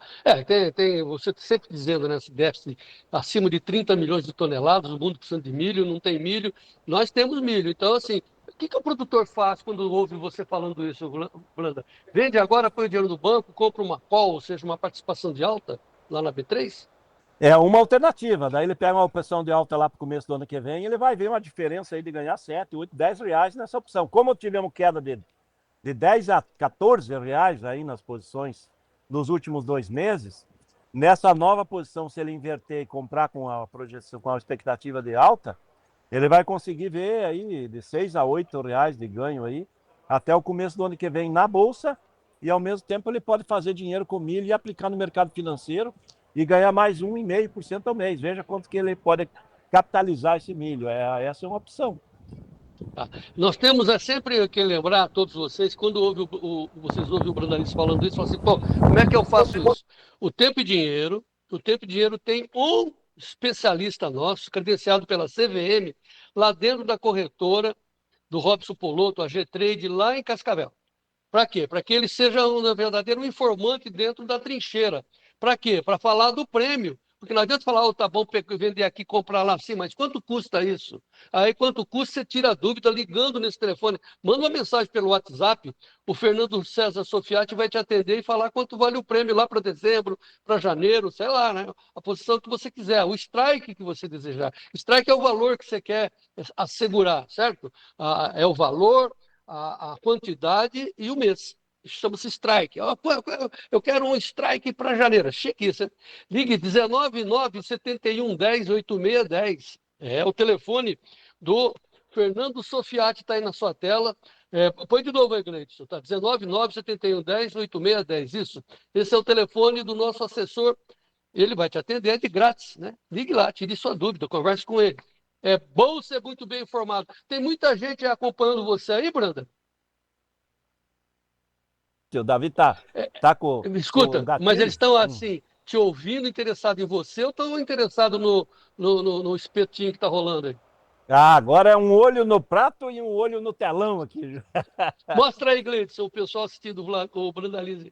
Você sempre dizendo, né, esse déficit acima de 30 milhões de toneladas, o mundo precisando de milho, não tem milho, nós temos milho. Então, assim, o que o produtor faz quando ouve você falando isso, Blanda? Vende agora, põe o dinheiro no banco, compra uma call, ou seja, uma participação de alta lá na B3? É uma alternativa. Daí ele pega uma opção de alta lá para o começo do ano que vem e ele vai ver uma diferença aí de ganhar 7, 8, 10 reais nessa opção. Como tivemos queda de 10 a 14 reais aí nas posições nos últimos 2 meses, nessa nova posição, se ele inverter e comprar com a projeção, com a expectativa de alta, ele vai conseguir ver aí de 6 a 8 reais de ganho aí até o começo do ano que vem na Bolsa, e ao mesmo tempo ele pode fazer dinheiro com milho e aplicar no mercado financeiro e ganhar mais 1,5% ao mês. Veja quanto que ele pode capitalizar esse milho. Essa é uma opção. Tá. Nós temos sempre que lembrar a todos vocês, quando vocês ouvem o Brandalize falando isso, falam assim, pô, como é que eu faço isso? O Tempo e Dinheiro tem um especialista nosso, credenciado pela CVM, lá dentro da corretora do Robson Poloto, a G-Trade, lá em Cascavel. Para quê? Para que ele seja um verdadeiro informante dentro da trincheira. Para quê? Para falar do prêmio. Porque não adianta falar, tá bom, vender aqui, comprar lá assim, mas quanto custa isso? Aí quanto custa, você tira a dúvida ligando nesse telefone. Manda uma mensagem pelo WhatsApp, o Fernando César Sofiati vai te atender e falar quanto vale o prêmio lá para dezembro, para janeiro, sei lá, né? A posição que você quiser, o strike que você desejar. Strike é o valor que você quer assegurar, certo? É o valor, a quantidade e o mês. Chama-se strike. Eu quero um strike para janeiro. Chique isso. Ligue 19971108610. É o telefone do Fernando Sofiati, está aí na sua tela. Põe de novo aí, Gleidson. Tá? 19971108610. Isso. Esse é o telefone do nosso assessor. Ele vai te atender, é de grátis, né? Ligue lá, tire sua dúvida, converse com ele. É bom ser muito bem informado. Tem muita gente acompanhando você aí, Branda? O Davi tá com. Escuta, com mas eles estão assim, te ouvindo, interessado em você, ou estão interessados no espetinho que está rolando aí? Agora é um olho no prato e um olho no telão aqui. Mostra aí, Gleidson, o pessoal assistindo o Brandalize.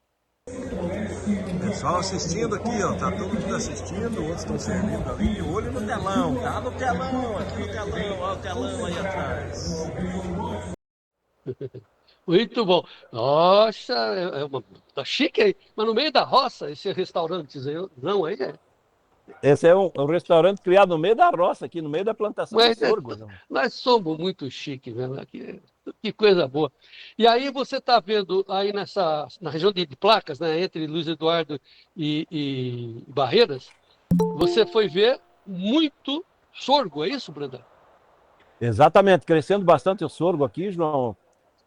Pessoal assistindo aqui, ó, tá todo mundo assistindo, outros estão servindo ali, olho no telão, tá no telão, aqui no telão, ó o telão aí atrás. Muito bom. Nossa, tá chique aí. Mas no meio da roça, esse restaurante, não, aí Esse é um restaurante criado no meio da roça, aqui no meio da plantação de Mas sorgo, João. nós somos muito chiques mesmo. Que coisa boa. E aí você está vendo aí na região de Placas, né, entre Luiz Eduardo e Barreiras, você foi ver muito sorgo, é isso, Brandão? Exatamente, crescendo bastante o sorgo aqui, João.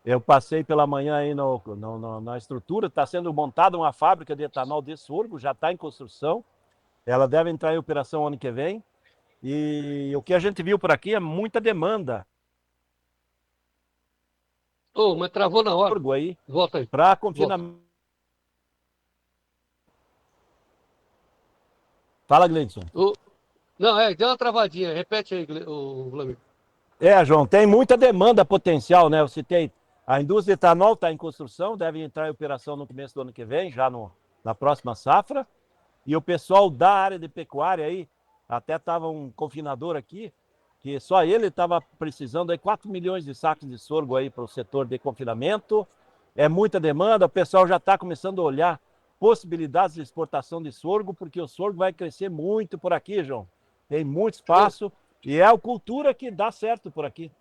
Eu passei pela manhã aí na estrutura, está sendo montada uma fábrica de etanol de sorgo, já está em construção. Ela deve entrar em operação ano que vem. E o que a gente viu por aqui é muita demanda Oh, mas travou na hora. sorgo aí Volta aí. para confinamento. Fala, Gleidson. Não, deu uma travadinha. Repete aí, o Vlamir. João, tem muita demanda potencial, né? Eu citei, a indústria de etanol está em construção, deve entrar em operação no começo do ano que vem, já na próxima safra. E o pessoal da área de pecuária aí, até estava um confinador aqui, que só ele estava precisando aí 4 milhões de sacos de sorgo aí para o setor de confinamento. É muita demanda, o pessoal já está começando a olhar possibilidades de exportação de sorgo, porque o sorgo vai crescer muito por aqui, João. Tem muito espaço e é a cultura que dá certo por aqui.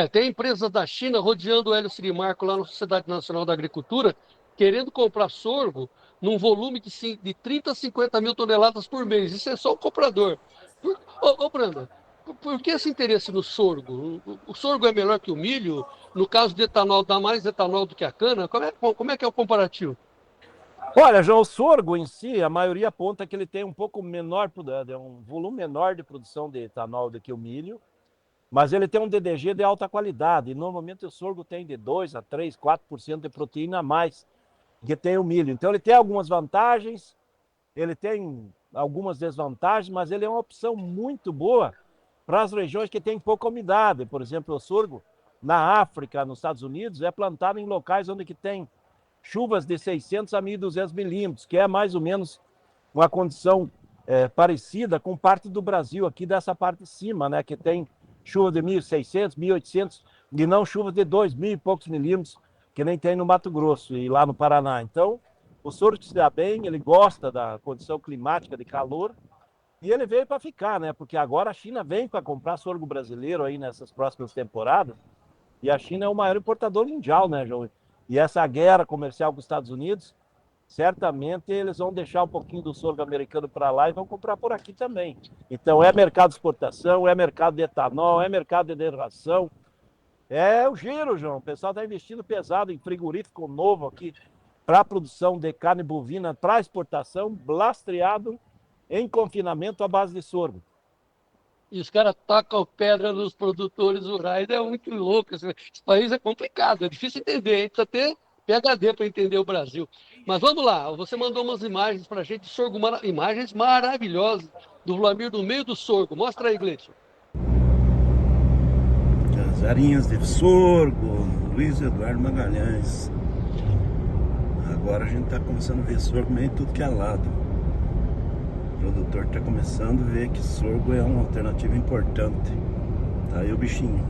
Tem empresas da China rodeando o Hélio Sirimarco lá na Sociedade Nacional da Agricultura, querendo comprar sorgo num volume de 30 a 50 mil toneladas por mês. Isso é só o comprador. Branda, por que esse interesse no sorgo? O sorgo é melhor que o milho? No caso de etanol, dá mais etanol do que a cana? Como é que é o comparativo? Olha, João, o sorgo em si, a maioria aponta que ele tem um pouco menor, um volume menor de produção de etanol do que o milho, mas ele tem um DDG de alta qualidade. E normalmente o sorgo tem de 2 a 3, 4% de proteína a mais que tem o milho. Então ele tem algumas vantagens, ele tem algumas desvantagens, mas ele é uma opção muito boa para as regiões que têm pouca umidade. Por exemplo, o sorgo na África, nos Estados Unidos, é plantado em locais onde que tem chuvas de 600 a 1.200 milímetros, que é mais ou menos uma condição parecida com parte do Brasil, aqui dessa parte de cima, né, que tem chuva de 1.600, 1.800, e não chuva de 2.000 e poucos milímetros, que nem tem no Mato Grosso e lá no Paraná. Então, o sorgo se dá bem, ele gosta da condição climática de calor, e ele veio para ficar, né? Porque agora a China vem para comprar sorgo brasileiro aí nessas próximas temporadas, e a China é o maior importador mundial, né, João? E essa guerra comercial com os Estados Unidos, certamente eles vão deixar um pouquinho do sorgo americano para lá e vão comprar por aqui também. Então é mercado de exportação, é mercado de etanol, é mercado de ração. É o giro, João. O pessoal está investindo pesado em frigorífico novo aqui para a produção de carne bovina para exportação, lastreado em confinamento à base de sorgo. E os caras tacam pedra nos produtores rurais. É muito louco. Esse país é complicado, é difícil entender. A gente precisa ter PhD para entender o Brasil. Mas vamos lá, você mandou umas imagens para a gente de sorgo, imagens maravilhosas do Vlamir no meio do sorgo. Mostra aí, Gleison. As arinhas de sorgo, Luiz Eduardo Magalhães. Agora a gente está começando a ver sorgo meio em tudo que é lado. O produtor está começando a ver que sorgo é uma alternativa importante. Tá aí o bichinho.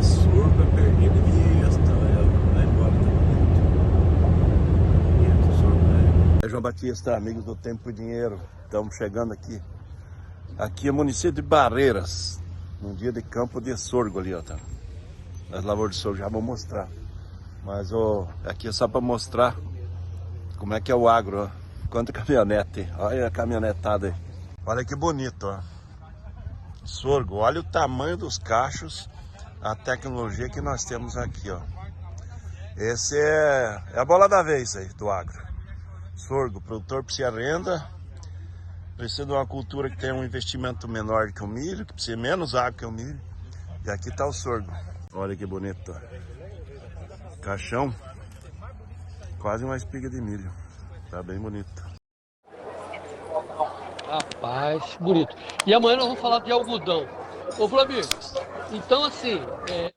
Sorgo é perdido de vista, vai embora, tá bonito. Sorgo, João Batista, amigos do Tempo e Dinheiro, estamos chegando aqui. Aqui é o município de Barreiras, num dia de campo de sorgo ali, ó, tá? As lavouras de sorgo já vou mostrar. Mas aqui é só para mostrar como é que é o agro, ó. Quanta caminhonete, olha a caminhonetada aí. Olha que bonito, ó. Sorgo, olha o tamanho dos cachos, a tecnologia que nós temos aqui, ó. Esse é a bola da vez aí do agro. Sorgo, o produtor precisa de renda, precisa de uma cultura que tenha um investimento menor que o milho, que precisa menos água que o milho. E aqui está o sorgo. Olha que bonito, ó. Caixão, quase uma espiga de milho. Tá bem bonito. Rapaz, bonito. E amanhã nós vamos falar de algodão. Ô, Vlamir, então assim,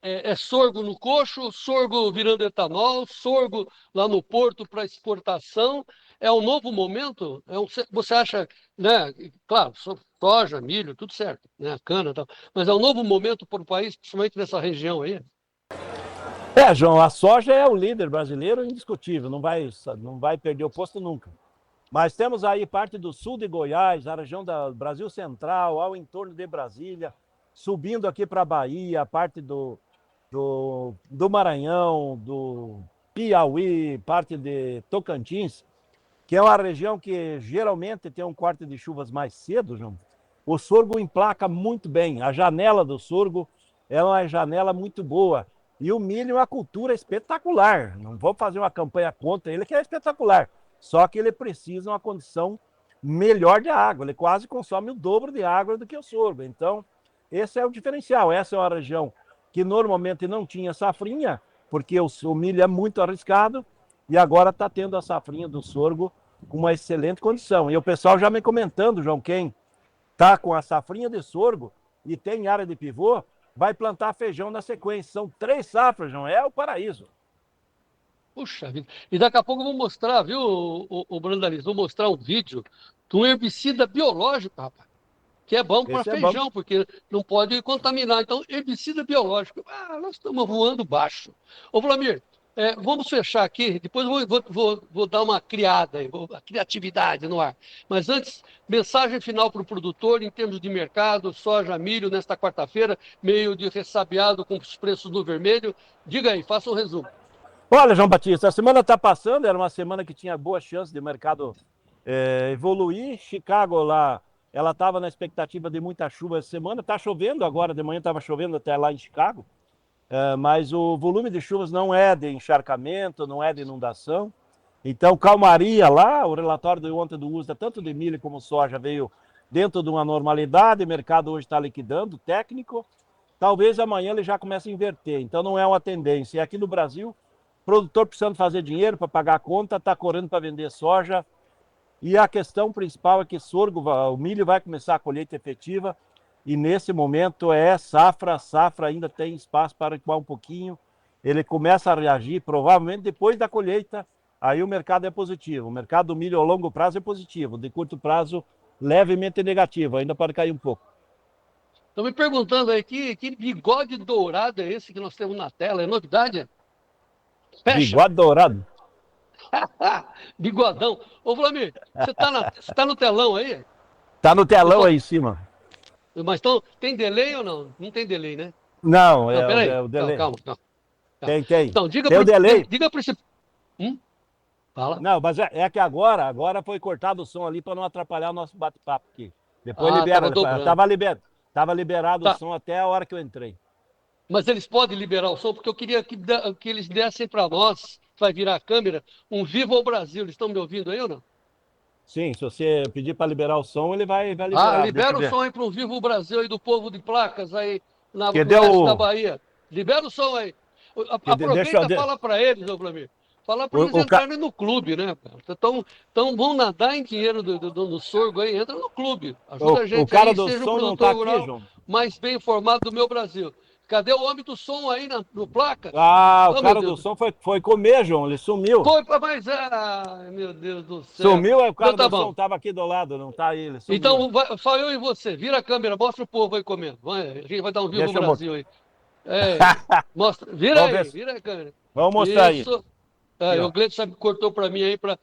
é sorgo no coxo, sorgo virando etanol, sorgo lá no porto para exportação. É um novo momento? Você acha, né? Claro, soja, milho, tudo certo, né? Cana e tal. Mas é um novo momento para o país, principalmente nessa região aí? João, a soja é o líder brasileiro indiscutível, não vai perder o posto nunca. Mas temos aí parte do sul de Goiás, a região do Brasil Central, ao entorno de Brasília, subindo aqui para a Bahia, a parte do Maranhão, do Piauí, parte de Tocantins, que é uma região que geralmente tem um corte de chuvas mais cedo, João. O sorgo emplaca muito bem. A janela do sorgo é uma janela muito boa. E o milho é uma cultura espetacular. Não vou fazer uma campanha contra ele, que é espetacular. Só que ele precisa de uma condição melhor de água. Ele quase consome o dobro de água do que o sorgo. Então, esse é o diferencial. Essa é uma região que normalmente não tinha safrinha, porque o milho é muito arriscado, e agora está tendo a safrinha do sorgo com uma excelente condição. E o pessoal já me comentando, João, quem está com a safrinha de sorgo e tem área de pivô, vai plantar feijão na sequência. São 3 safras, João, é o paraíso. Puxa vida. E daqui a pouco eu vou mostrar, viu, o Brandaliz, vou mostrar um vídeo de um herbicida biológico, rapaz, que é bom para feijão, porque não pode contaminar. Então, herbicida biológico. Nós estamos voando baixo. Ô, Vlamir, vamos fechar aqui, depois vou dar uma criada, a criatividade no ar. Mas antes, mensagem final para o produtor em termos de mercado, soja, milho, nesta quarta-feira, meio de ressabiado com os preços no vermelho. Diga aí, faça um resumo. Olha, João Batista, a semana está passando, era uma semana que tinha boa chance de mercado evoluir. Chicago lá, ela estava na expectativa de muita chuva essa semana, está chovendo agora, de manhã estava chovendo até lá em Chicago, mas o volume de chuvas não é de encharcamento, não é de inundação. Então, calmaria lá, o relatório de ontem do USDA, tanto de milho como soja, veio dentro de uma normalidade, o mercado hoje está liquidando, técnico, talvez amanhã ele já comece a inverter, então não é uma tendência. E aqui no Brasil, produtor precisando fazer dinheiro para pagar a conta, está correndo para vender soja. E a questão principal é que o milho vai começar a colheita efetiva. E nesse momento safra ainda tem espaço para recuar um pouquinho. Ele começa a reagir, provavelmente depois da colheita, aí o mercado é positivo. O mercado do milho ao longo prazo é positivo, de curto prazo levemente negativo, ainda pode cair um pouco. Estão me perguntando aí, que bigode dourado é esse que nós temos na tela? É novidade? Fecha. Bigode dourado. Bigodão. Ô, Vlamir, você tá no telão aí? Tá no telão aí em cima. Mas tem delay ou não? Não tem delay, né? Não, é o delay. Calma. Tem. Então, diga tem o delay. Diga para esse... Fala. Não, mas é que agora foi cortado o som ali para não atrapalhar o nosso bate-papo aqui. Depois libera. Tava liberado o som até a hora que eu entrei. Mas eles podem liberar o som, porque eu queria que eles dessem para nós, vai virar a câmera, um Viva o Brasil. Eles estão me ouvindo aí ou não? Sim, se você pedir para liberar o som, ele vai liberar. Libera o som aí para o Viva o Brasil aí do povo de placas aí na oeste da Bahia. Libera o som aí. Aproveita e fala para eles, ô Vlamir. Fala para eles entrarem no clube, né? Então vão nadar em dinheiro do sorgo aí, entra no clube. Ajuda a gente o cara aí, do seja som o não produtor tá rural aqui, João. mais bem informado do meu Brasil. Cadê o homem do som aí no placa? O cara do som foi comer, João, ele sumiu. Mas, meu Deus do céu. Sumiu, o cara do som estava aqui do lado, não tá aí, ele sumiu. Então, só eu e você, vira a câmera, mostra o povo aí comendo. A gente vai dar um Viva no Brasil aí. Mostra, vira a câmera. Vamos mostrar isso. O Gleidson cortou para mim aí, para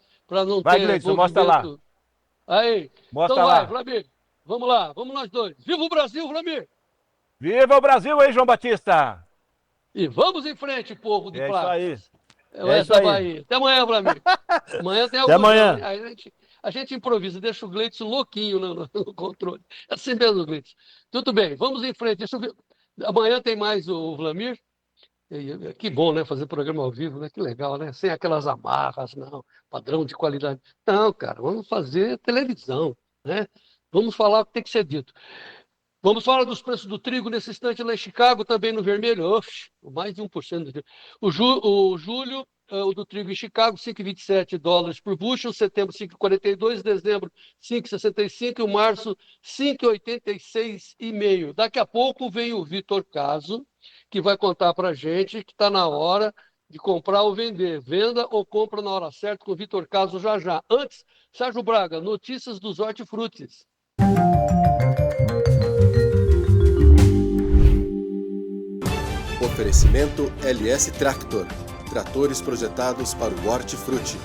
não vai, ter... Gleidson, mostra lá. Aí, mostra então lá. Vai, Vlamir, vamos lá, vamos nós dois. Viva o Brasil, Vlamir! Viva o Brasil aí, João Batista! E vamos em frente, povo de Placas. É isso aí. Bahia. Até amanhã, Vlamir. Amanhã tem algo. Até amanhã. A gente improvisa, deixa o Gleidson louquinho no controle. É assim mesmo, Gleidson. Tudo bem, vamos em frente. Amanhã tem mais o Vlamir. Que bom, né? Fazer programa ao vivo, né? Que legal, né? Sem aquelas amarras, não. Padrão de qualidade. Não, cara, vamos fazer televisão, né? Vamos falar o que tem que ser dito. Vamos falar dos preços do trigo nesse instante lá em Chicago, também no vermelho. Mais de 1%. O julho, o do trigo em Chicago, $5,27 por bushel, setembro 5,42, dezembro 5,65 e o março 5,86,5. Daqui a pouco vem o Vitor Caso, que vai contar para a gente que está na hora de comprar ou vender. Venda ou compra na hora certa com o Vitor Caso já. Antes, Sérgio Braga, notícias dos hortifrutis. Oferecimento LS Tractor. Tratores projetados para o hortifruti.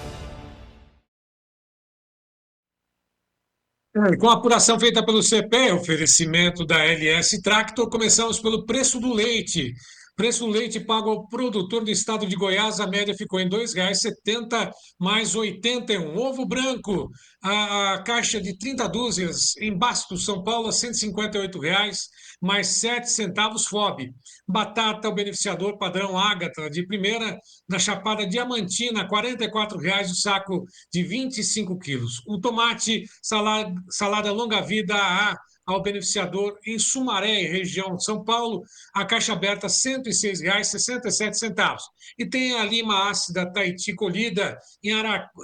Com a apuração feita pelo CPE, oferecimento da LS Tractor, começamos pelo preço do leite. Preço do leite pago ao produtor do estado de Goiás, a média ficou em R$ 2,70 mais 81. Ovo branco, a caixa de 30 dúzias em Bastos, São Paulo, a R$ 158,00 mais 7 centavos FOB. Batata, o beneficiador padrão Ágata, de primeira, na Chapada Diamantina, R$ 44,00 o saco de 25 quilos. O tomate, salada longa-vida AA, ao beneficiador em Sumaré, região de São Paulo, a caixa aberta R$ 106,67. E tem a lima ácida Tahiti colhida em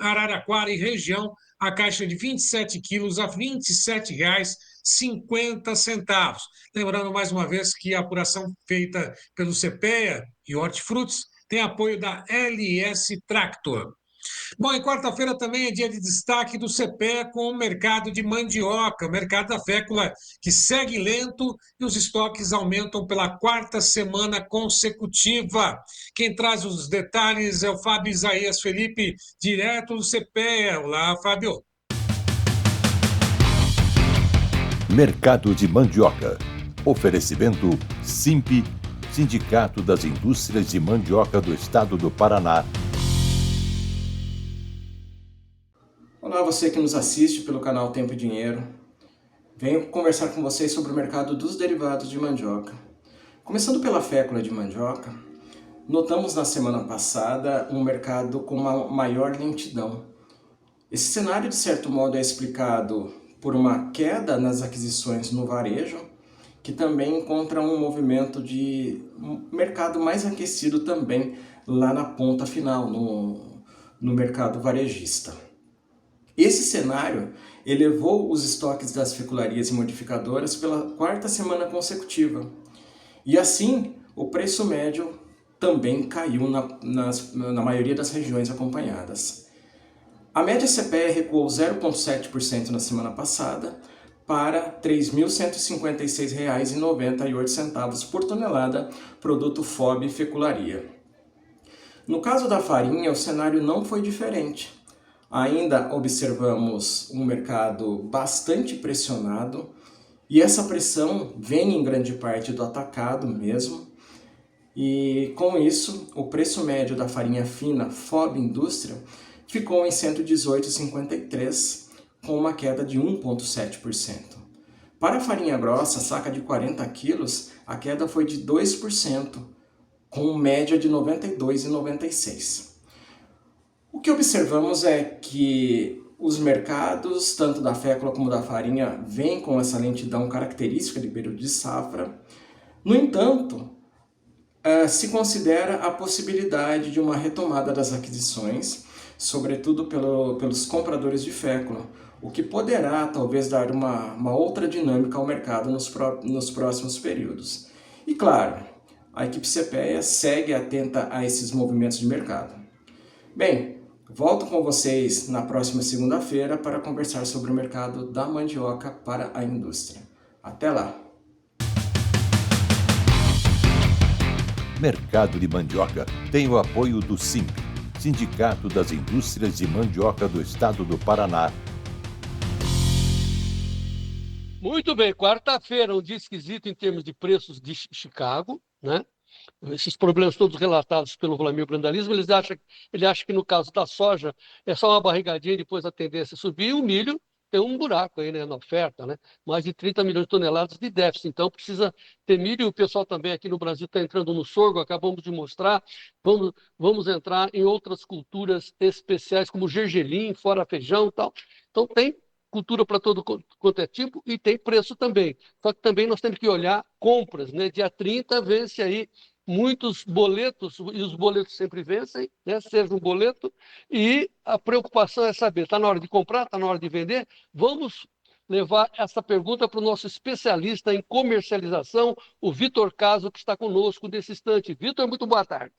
Araraquara, em região, a caixa de 27 quilos a R$ 27,50. Lembrando mais uma vez que a apuração feita pelo CPEA e Hortifrutis tem apoio da LS Tractor. Bom, em quarta-feira também é dia de destaque do CPEA com o mercado de mandioca, o mercado da fécula que segue lento e os estoques aumentam pela quarta semana consecutiva. Quem traz os detalhes é o Fábio Isaías Felipe, direto do CPEA. Olá, Fábio. Mercado de mandioca. Oferecimento SIMP, Sindicato das Indústrias de Mandioca do Estado do Paraná. Olá, você que nos assiste pelo canal Tempo e Dinheiro. Venho conversar com vocês sobre o mercado dos derivados de mandioca. Começando pela fécula de mandioca, notamos na semana passada um mercado com uma maior lentidão. Esse cenário, de certo modo, é explicado por uma queda nas aquisições no varejo, que também encontra um movimento de mercado mais aquecido também lá na ponta final, no mercado varejista. Esse cenário elevou os estoques das fecularias e modificadoras pela quarta semana consecutiva. E assim, o preço médio também caiu na maioria das regiões acompanhadas. A média CPEA recuou 0,7% na semana passada para R$ 3.156,98 por tonelada, produto FOB fecularia. No caso da farinha, o cenário não foi diferente. Ainda observamos um mercado bastante pressionado e essa pressão vem em grande parte do atacado mesmo. E com isso, o preço médio da farinha fina FOB Indústria ficou em R$ 118,53, com uma queda de 1,7%. Para a farinha grossa, saca de 40 quilos, a queda foi de 2%, com média de R$ 92,96. O que observamos é que os mercados, tanto da fécula como da farinha, vêm com essa lentidão característica de período de safra. No entanto, se considera a possibilidade de uma retomada das aquisições, sobretudo pelos compradores de fécula, o que poderá talvez dar uma outra dinâmica ao mercado nos próximos períodos. E claro, a equipe CPEA segue atenta a esses movimentos de mercado. Bem, volto com vocês na próxima segunda-feira para conversar sobre o mercado da mandioca para a indústria. Até lá! Mercado de mandioca tem o apoio do SIMP, Sindicato das Indústrias de Mandioca do Estado do Paraná. Muito bem, quarta-feira, um dia esquisito em termos de preços de Chicago, né? Esses problemas todos relatados pelo Vlamir Brandalismo, ele acha que no caso da soja é só uma barrigadinha e depois a tendência é subir, e o milho tem um buraco aí, né, na oferta, né? Mais de 30 milhões de toneladas de déficit, então precisa ter milho, e o pessoal também aqui no Brasil está entrando no sorgo, acabamos de mostrar, vamos entrar em outras culturas especiais, como gergelim, fora feijão e tal. Então tem cultura para todo quanto é tipo e tem preço também. Só que também nós temos que olhar compras, né? Dia 30 vence aí muitos boletos, e os boletos sempre vencem, né? Seja um boleto, e a preocupação é saber, está na hora de comprar, está na hora de vender? Vamos levar essa pergunta para o nosso especialista em comercialização, o Vitor Caso, que está conosco nesse instante. Vitor, muito boa tarde.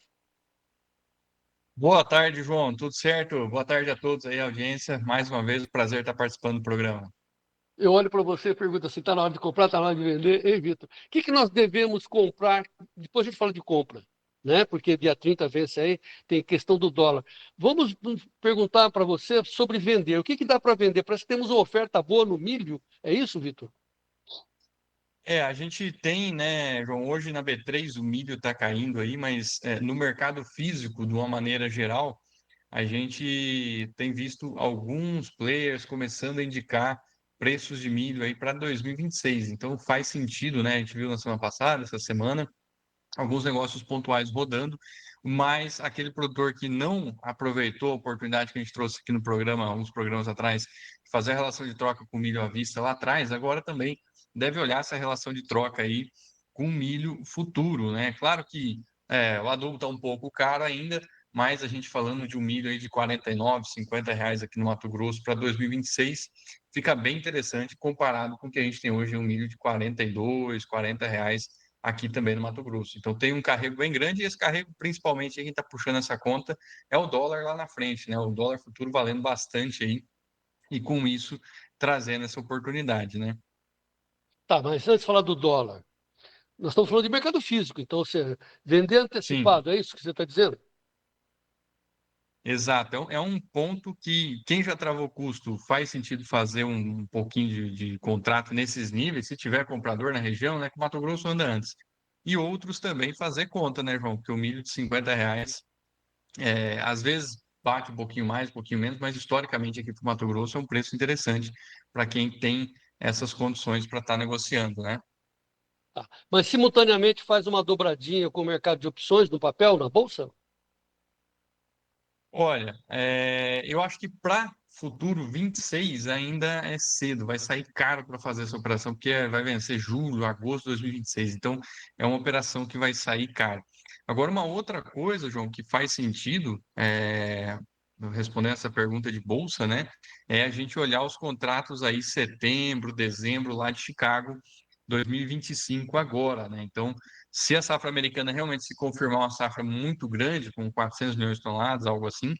Boa tarde, João. Tudo certo? Boa tarde a todos aí, a audiência. Mais uma vez, um prazer estar participando do programa. Eu olho para você e pergunto assim, está na hora de comprar, está na hora de vender? Ei, Vitor, o que nós devemos comprar? Depois a gente fala de compra, né? Porque dia 30 vence aí, tem questão do dólar. Vamos perguntar para você sobre vender. O que dá para vender? Parece que temos uma oferta boa no milho. É isso, Vitor? A gente tem, né, João, hoje na B3 o milho está caindo aí, mas no mercado físico, de uma maneira geral, a gente tem visto alguns players começando a indicar preços de milho aí para 2026. Então faz sentido, né? A gente viu na semana passada, essa semana, alguns negócios pontuais rodando, mas aquele produtor que não aproveitou a oportunidade que a gente trouxe aqui no programa, uns programas atrás, de fazer a relação de troca com milho à vista lá atrás, agora também deve olhar essa relação de troca aí com milho futuro, né? Claro que o adubo está um pouco caro ainda, mas a gente falando de um milho aí de 49, 50 reais aqui no Mato Grosso para 2026, fica bem interessante comparado com o que a gente tem hoje, um milho de 42, 40 reais aqui também no Mato Grosso. Então tem um carrego bem grande e esse carrego, principalmente, quem está puxando essa conta é o dólar lá na frente, né? O dólar futuro valendo bastante aí e com isso trazendo essa oportunidade, né? Tá, mas antes de falar do dólar, nós estamos falando de mercado físico, então, ou seja, vender Sim, antecipado, é isso que você está dizendo? exato. É um ponto que quem já travou custo faz sentido fazer um pouquinho de contrato nesses níveis, se tiver comprador na região, né? Que o Mato Grosso anda antes. E outros também fazer conta, né, João? Porque o milho de 50 reais às vezes bate um pouquinho mais, um pouquinho menos, mas historicamente aqui para o Mato Grosso é um preço interessante para quem tem essas condições para estar negociando, né? Tá. Mas simultaneamente faz uma dobradinha com o mercado de opções no papel, na bolsa? Olha, eu acho que para futuro 26 ainda é cedo, vai sair caro para fazer essa operação, porque vai vencer julho, agosto de 2026. Então, é uma operação que vai sair caro. Agora, uma outra coisa, João, que faz sentido, respondendo essa pergunta de bolsa, né, é a gente olhar os contratos aí setembro, dezembro, lá de Chicago, 2025 agora, né? Então, se a safra americana realmente se confirmar uma safra muito grande, com 400 milhões de toneladas, algo assim,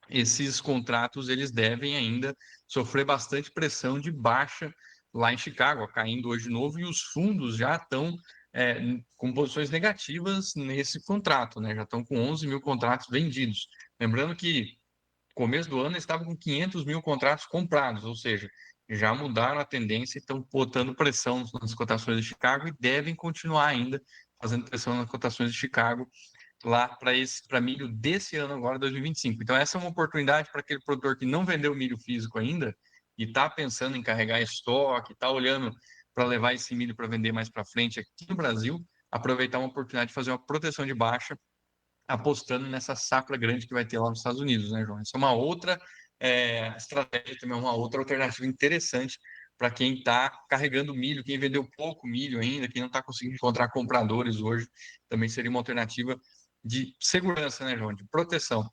esses contratos eles devem ainda sofrer bastante pressão de baixa lá em Chicago, caindo hoje de novo, e os fundos já estão com posições negativas nesse contrato, né? Já estão com 11 mil contratos vendidos. Lembrando que começo do ano estava com 500 mil contratos comprados, ou seja, já mudaram a tendência e estão botando pressão nas cotações de Chicago e devem continuar ainda fazendo pressão nas cotações de Chicago lá para milho desse ano agora, 2025. Então essa é uma oportunidade para aquele produtor que não vendeu milho físico ainda e está pensando em carregar estoque, está olhando para levar esse milho para vender mais para frente aqui no Brasil, aproveitar uma oportunidade de fazer uma proteção de baixa apostando nessa safra grande que vai ter lá nos Estados Unidos, né, João? Essa é uma outra estratégia, também uma outra alternativa interessante para quem está carregando milho, quem vendeu pouco milho ainda, quem não está conseguindo encontrar compradores hoje, também seria uma alternativa de segurança, né, João? De proteção.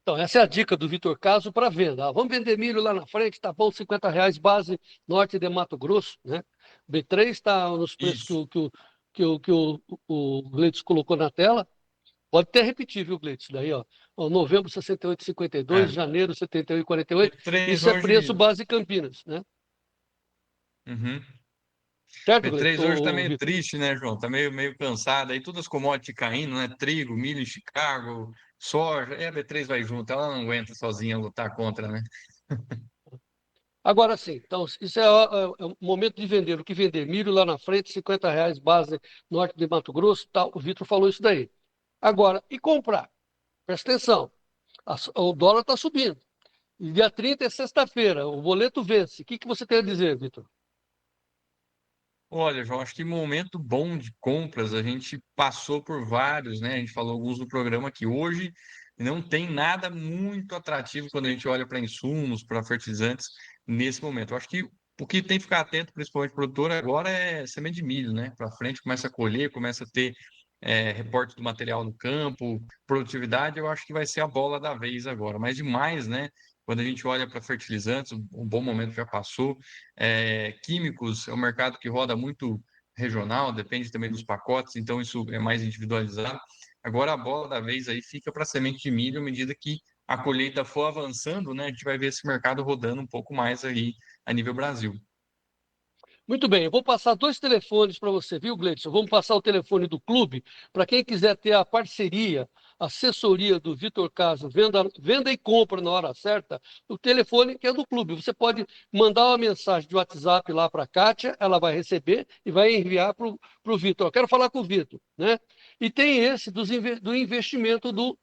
Então, essa é a dica do Vitor Caso para venda. Vamos vender milho lá na frente, tá bom, 50 reais base norte de Mato Grosso, né? B3 está nos preços Isso. que o Gleitson colocou na tela. Pode até repetir, viu, Gleitson? Daí, ó, novembro 68,52, janeiro 71,48. B3 Isso é preço hoje. base Campinas, né? Uhum. Certo, B3 Gleitson? hoje está Ô, meio Vitor? triste, né, João? Está meio cansado. Aí todas as commodities caindo, né? Trigo, milho em Chicago, soja. E a B3 vai junto. Ela não aguenta sozinha lutar contra, né? Agora sim, então, isso é o momento de vender. O que vender? Milho lá na frente, 50 reais base norte de Mato Grosso, tal. O Vitor falou isso daí. Agora, e comprar? Presta atenção. O dólar está subindo. E dia 30 é sexta-feira. O boleto vence. O que você tem a dizer, Vitor? Olha, João, acho que momento bom de compras, a gente passou por vários, né? A gente falou alguns do programa aqui. Hoje não tem nada muito atrativo quando a gente olha para insumos, para fertilizantes, nesse momento. Eu acho que o que tem que ficar atento, principalmente o produtor, agora é semente de milho, né? Para frente começa a colher, começa a ter reporte do material no campo, produtividade, eu acho que vai ser a bola da vez agora. Mas demais, né? Quando a gente olha para fertilizantes, um bom momento já passou. Químicos é um mercado que roda muito regional, depende também dos pacotes, então isso é mais individualizado. Agora a bola da vez aí fica para semente de milho à medida que a colheita for avançando, né, a gente vai ver esse mercado rodando um pouco mais aí a nível Brasil. Muito bem, eu vou passar 2 telefones para você, viu, Gleidson? Vamos passar o telefone do clube para quem quiser ter a parceria, assessoria do Vitor Caso, venda e compra na hora certa. O telefone que é do clube. Você pode mandar uma mensagem de WhatsApp lá para a Kátia, ela vai receber e vai enviar para o Vitor. Eu quero falar com o Vitor, né? E tem esse do investimento do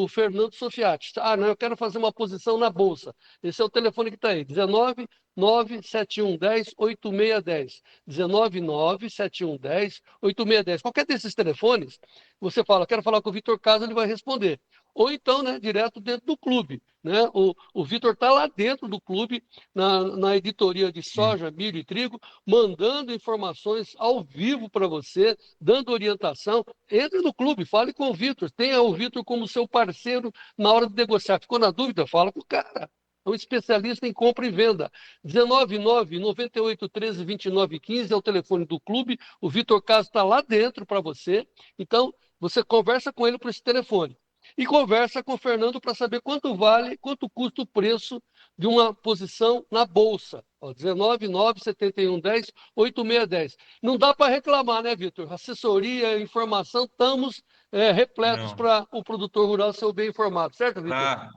Fernando Sofiati. Ah, não, eu quero fazer uma posição na Bolsa. Esse é o telefone que está aí, 19 97110 8610. 19 97110 8610. Qualquer desses telefones, você fala, quero falar com o Vitor Caso, ele vai responder. Ou então, né, direto dentro do clube. Né? O Vitor está lá dentro do clube, na editoria de soja, milho e trigo, mandando informações ao vivo para você, dando orientação. Entre no clube, fale com o Vitor, tenha o Vitor como seu parceiro na hora de negociar. Ficou na dúvida? Fala com o cara. É um especialista em compra e venda. 199-9813-2915 é o telefone do clube. O Vitor Caso está lá dentro para você. Então, você conversa com ele por esse telefone. E conversa com o Fernando para saber quanto vale, quanto custa o preço de uma posição na Bolsa. 199-7110-8610. Não dá para reclamar, né, Vitor? Assessoria, informação, estamos repletos para o produtor rural ser bem informado. Certo, Vitor?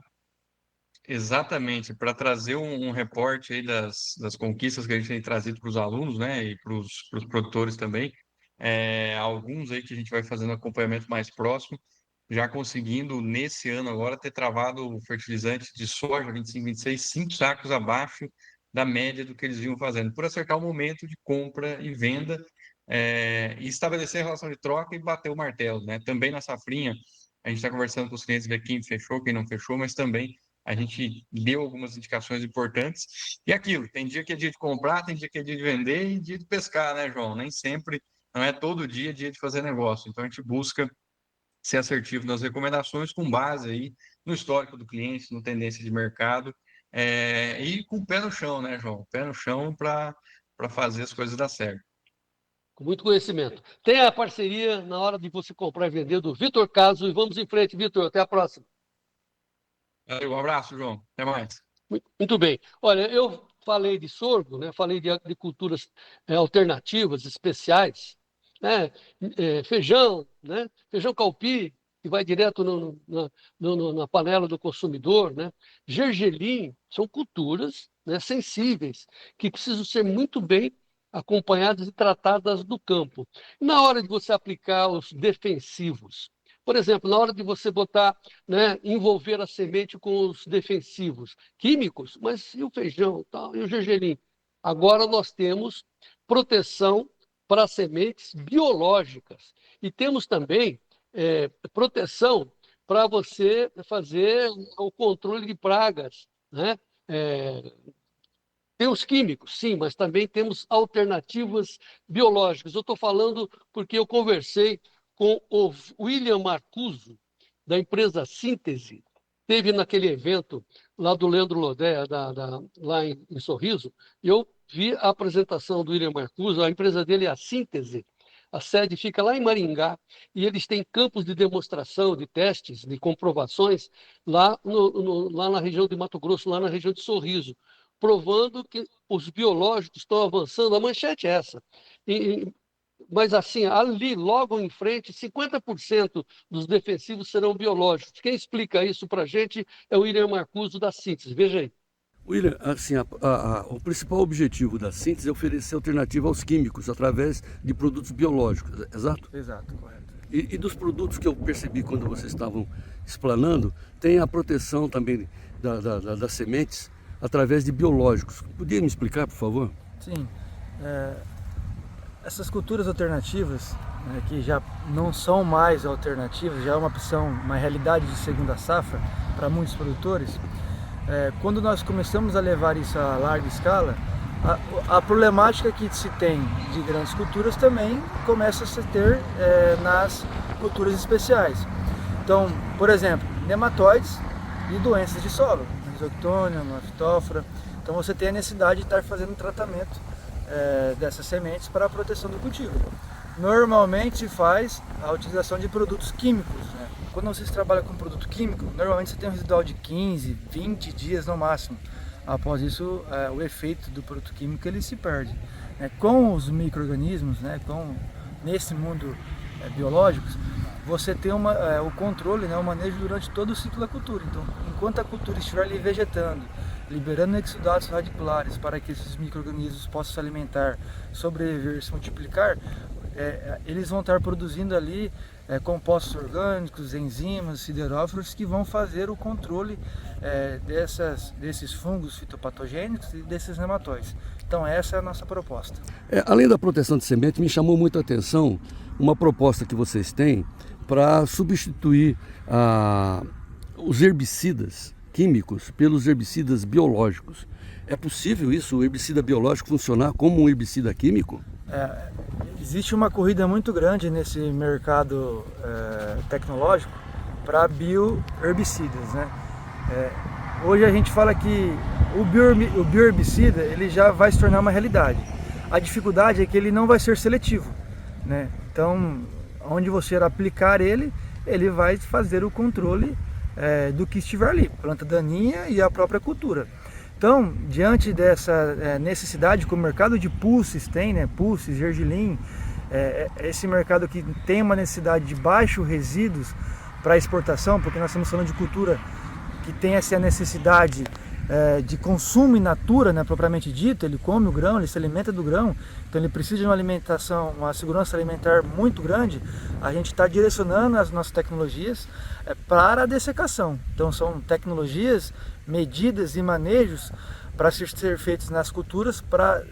Exatamente, para trazer um reporte aí das conquistas que a gente tem trazido para os alunos, né, e para os produtores também, alguns aí que a gente vai fazendo acompanhamento mais próximo, já conseguindo, nesse ano agora, ter travado o fertilizante de soja 25-26, 5 sacos abaixo da média do que eles vinham fazendo, por acertar o momento de compra e venda, e estabelecer a relação de troca e bater o martelo, né? Também na safrinha, a gente está conversando com os clientes, ver quem fechou, quem não fechou, mas também a gente deu algumas indicações importantes. E aquilo, tem dia que é dia de comprar, tem dia que é dia de vender e dia de pescar, né, João? Nem sempre, não é todo dia dia de fazer negócio. Então, a gente busca ser assertivo nas recomendações com base aí no histórico do cliente, no tendência de mercado, e com o pé no chão, né, João? Pé no chão para fazer as coisas dar certo. Com muito conhecimento. Tem a parceria na hora de você comprar e vender do Vitor Caso. E vamos em frente, Vitor. Até a próxima. Um abraço, João. Até mais. Muito bem. Olha, eu falei de sorgo, né? Falei de culturas alternativas, especiais, né? Feijão, né? Feijão calpi, que vai direto na panela do consumidor, né? Gergelim, são culturas, né, sensíveis, que precisam ser muito bem acompanhadas e tratadas do campo. Na hora de você aplicar os defensivos, por exemplo, na hora de você botar, né, envolver a semente com os defensivos químicos, mas e o feijão, tal, e o gergelim? Agora nós temos proteção para sementes biológicas e temos também proteção para você fazer o controle de pragas, né? Tem os químicos, sim, mas também temos alternativas biológicas. Eu estou falando porque eu conversei com o William Marcuso, da empresa Síntese, esteve naquele evento lá do Leandro Lodé, lá em Sorriso, e eu vi a apresentação do William Marcuso. A empresa dele é a Síntese, a sede fica lá em Maringá, e eles têm campos de demonstração, de testes, de comprovações, lá na região de Mato Grosso, lá na região de Sorriso, provando que os biológicos estão avançando. A manchete é essa. Mas assim, ali, logo em frente, 50% dos defensivos serão biológicos. Quem explica isso para a gente é o William Marcuso, da Síntese. Veja aí. William, assim, o principal objetivo da Síntese é oferecer alternativa aos químicos através de produtos biológicos, exato? Exato, correto. E dos produtos que eu percebi quando vocês estavam explanando, tem a proteção também das sementes através de biológicos. Podia me explicar, por favor? Sim. Essas culturas alternativas, né, que já não são mais alternativas, já é uma opção, uma realidade de segunda safra para muitos produtores, quando nós começamos a levar isso a larga escala, a problemática que se tem de grandes culturas também começa a se ter nas culturas especiais. Então, por exemplo, nematóides e doenças de solo, Rhizoctônia, Phytophthora. Então você tem a necessidade de estar fazendo um tratamento dessas sementes para a proteção do cultivo. Normalmente se faz a utilização de produtos químicos, né? Quando vocês trabalham com produto químico, normalmente você tem um residual de 15, 20 dias no máximo. Após isso, o efeito do produto químico ele se perde. Com os micro-organismos, né? Nesse mundo biológico, você tem o controle, né? O manejo durante todo o ciclo da cultura. Então, enquanto a cultura estiver ali vegetando, liberando exudatos radiculares para que esses micro-organismos possam se alimentar, sobreviver, se multiplicar, eles vão estar produzindo ali compostos orgânicos, enzimas, siderófilos que vão fazer o controle desses fungos fitopatogênicos e desses nematóides. Então essa é a nossa proposta. Além da proteção de semente, me chamou muito a atenção uma proposta que vocês têm para substituir os herbicidas químicos pelos herbicidas biológicos. É possível isso, o herbicida biológico, funcionar como um herbicida químico? Existe uma corrida muito grande nesse mercado tecnológico para bioherbicidas, né? Hoje a gente fala que o bioherbicida ele já vai se tornar uma realidade. A dificuldade é que ele não vai ser seletivo, né? Então, onde você aplicar ele vai fazer o controle do que estiver ali, planta daninha e a própria cultura. Então, diante dessa necessidade que o mercado de pulses tem, né, pulses, gergelim, esse mercado que tem uma necessidade de baixos resíduos para exportação, porque nós estamos falando de cultura que tem essa necessidade de consumo in natura, né, propriamente dito, ele come o grão, ele se alimenta do grão, então ele precisa de uma alimentação, uma segurança alimentar muito grande. A gente está direcionando as nossas tecnologias para a dessecação. Então são tecnologias, medidas e manejos para ser feitos nas culturas para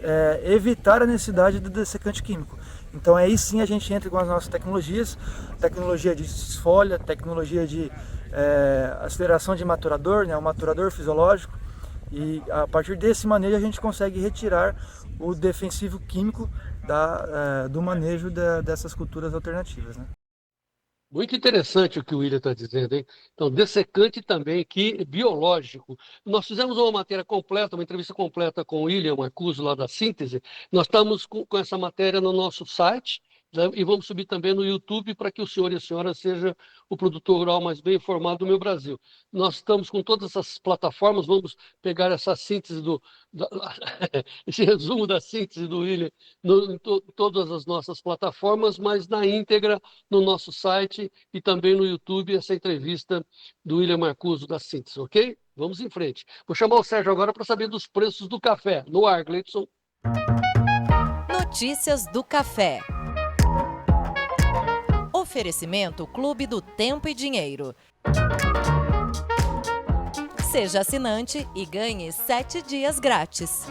evitar a necessidade do dessecante químico. Então aí sim a gente entra com as nossas tecnologias, tecnologia de esfolha, tecnologia de aceleração de maturador, né, o maturador fisiológico, e a partir desse manejo a gente consegue retirar o defensivo químico do manejo dessas culturas alternativas, né? Muito interessante o que o William está dizendo, hein? Então, dessecante também, que biológico. Nós fizemos uma matéria completa, uma entrevista completa com o William Marcuso, lá da Síntese. Nós estamos com essa matéria no nosso site, né? E vamos subir também no YouTube para que o senhor e a senhora seja o produtor rural mais bem informado do meu Brasil. Nós estamos com todas essas plataformas, vamos pegar essa síntese esse resumo da síntese do William em todas as nossas plataformas, mas na íntegra no nosso site e também no YouTube, essa entrevista do William Marcuso da Síntese, ok? Vamos em frente. Vou chamar o Sérgio agora para saber dos preços do café. No ar, Gleidson. Notícias do café. Oferecimento Clube do Tempo e Dinheiro. Seja assinante e ganhe 7 dias grátis.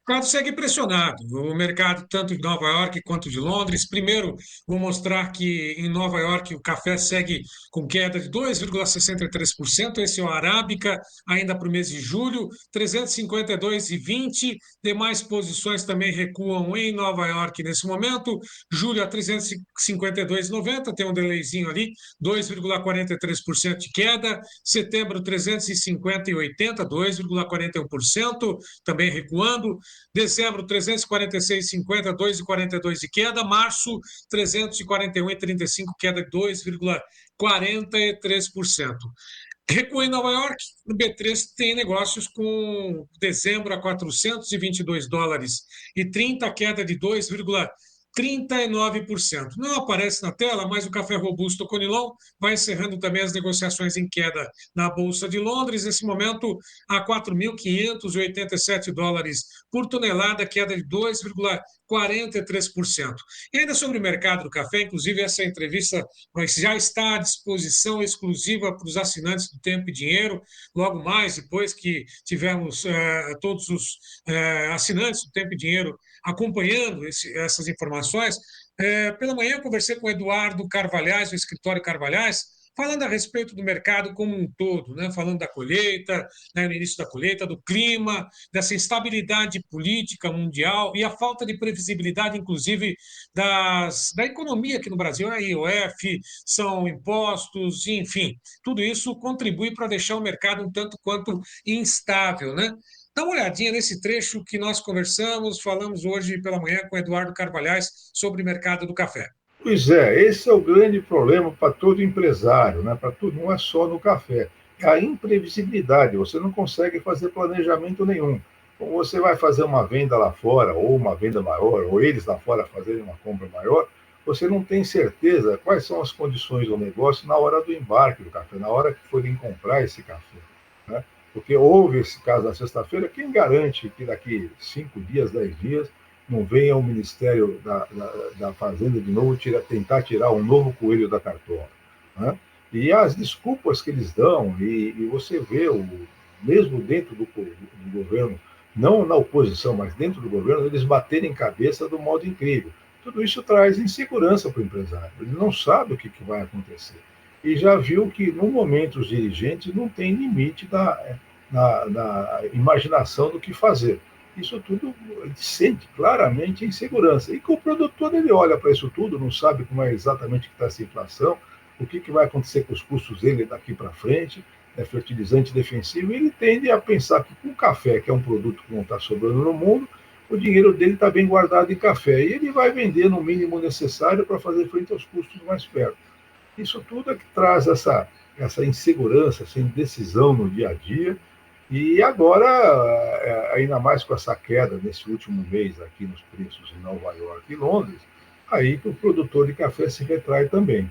O mercado segue pressionado. O mercado, tanto de Nova York quanto de Londres. Primeiro, vou mostrar que em Nova York o café segue com queda de 2,63%. Esse é o Arábica, ainda para o mês de julho, 352,20. Demais posições também recuam em Nova York nesse momento. Julho a 352,90, tem um delayzinho ali, 2,43% de queda. Setembro, 350,80, 2,41%, também recuando. Dezembro, 346,50, 2,42 de queda. Março, 341,35, queda de 2,43%. Recua em Nova York, no B3 tem negócios com dezembro a $422,30, queda de 2,39%. Não aparece na tela, mas o café robusto Conilon vai encerrando também as negociações em queda na Bolsa de Londres, nesse momento a $4.587 por tonelada, queda de 2,43%. E ainda sobre o mercado do café, inclusive essa entrevista já está à disposição exclusiva para os assinantes do Tempo e Dinheiro, logo mais, depois que tivermos todos os assinantes do Tempo e Dinheiro acompanhando essas informações. Pela manhã eu conversei com o Eduardo Carvalhais, do escritório Carvalhais, falando a respeito do mercado como um todo, né? Falando da colheita, né, no início da colheita, do clima, dessa instabilidade política mundial e a falta de previsibilidade, inclusive, da economia aqui no Brasil. A IOF, são impostos, enfim, tudo isso contribui para deixar o mercado um tanto quanto instável, né? Dá uma olhadinha nesse trecho que nós falamos hoje pela manhã com Eduardo Carvalhais sobre o mercado do café. Pois é, esse é o grande problema para todo empresário, né? Para tudo, não é só no café. É a imprevisibilidade, você não consegue fazer planejamento nenhum. Como você vai fazer uma venda lá fora, ou uma venda maior, ou eles lá fora fazerem uma compra maior, você não tem certeza quais são as condições do negócio na hora do embarque do café, na hora que forem comprar esse café, né? Porque houve esse caso na sexta-feira, quem garante que daqui 5 dias, 10 dias, não venha o Ministério da Fazenda de novo tentar tirar um novo coelho da cartola, né? E as desculpas que eles dão, e você vê, mesmo dentro do governo, não na oposição, mas dentro do governo, eles baterem cabeça do modo incrível. Tudo isso traz insegurança para o empresário. Ele não sabe o que vai acontecer. E já viu que, no momento, os dirigentes não têm limite na imaginação do que fazer. Isso tudo ele sente claramente insegurança. E que o produtor ele olha para isso tudo, não sabe como é exatamente que está essa inflação, o que vai acontecer com os custos dele daqui para frente, fertilizante defensivo, e ele tende a pensar que com o café, que é um produto que não está sobrando no mundo, o dinheiro dele está bem guardado em café, e ele vai vender no mínimo necessário para fazer frente aos custos mais perto. Isso tudo é que traz essa insegurança, essa indecisão no dia a dia, e agora, ainda mais com essa queda nesse último mês aqui nos preços em Nova York e Londres, aí que o produtor de café se retrai também.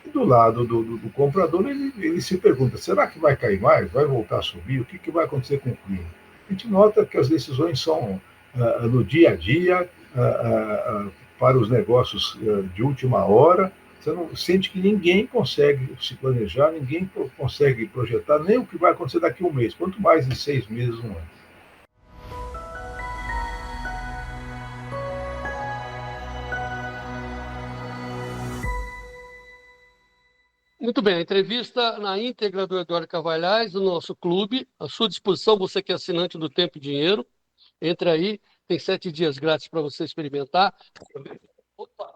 E do lado do comprador, ele se pergunta, será que vai cair mais? Vai voltar a subir? O que vai acontecer com o clima? A gente nota que as decisões são no dia a dia, para os negócios de última hora. Você não sente que ninguém consegue se planejar, ninguém consegue projetar nem o que vai acontecer daqui a um mês, quanto mais em 6 meses, um ano. Muito bem, a entrevista na íntegra do Eduardo Carvalhais, do nosso clube, à sua disposição, você que é assinante do Tempo e Dinheiro. Entre aí, tem 7 dias grátis para você experimentar. Opa!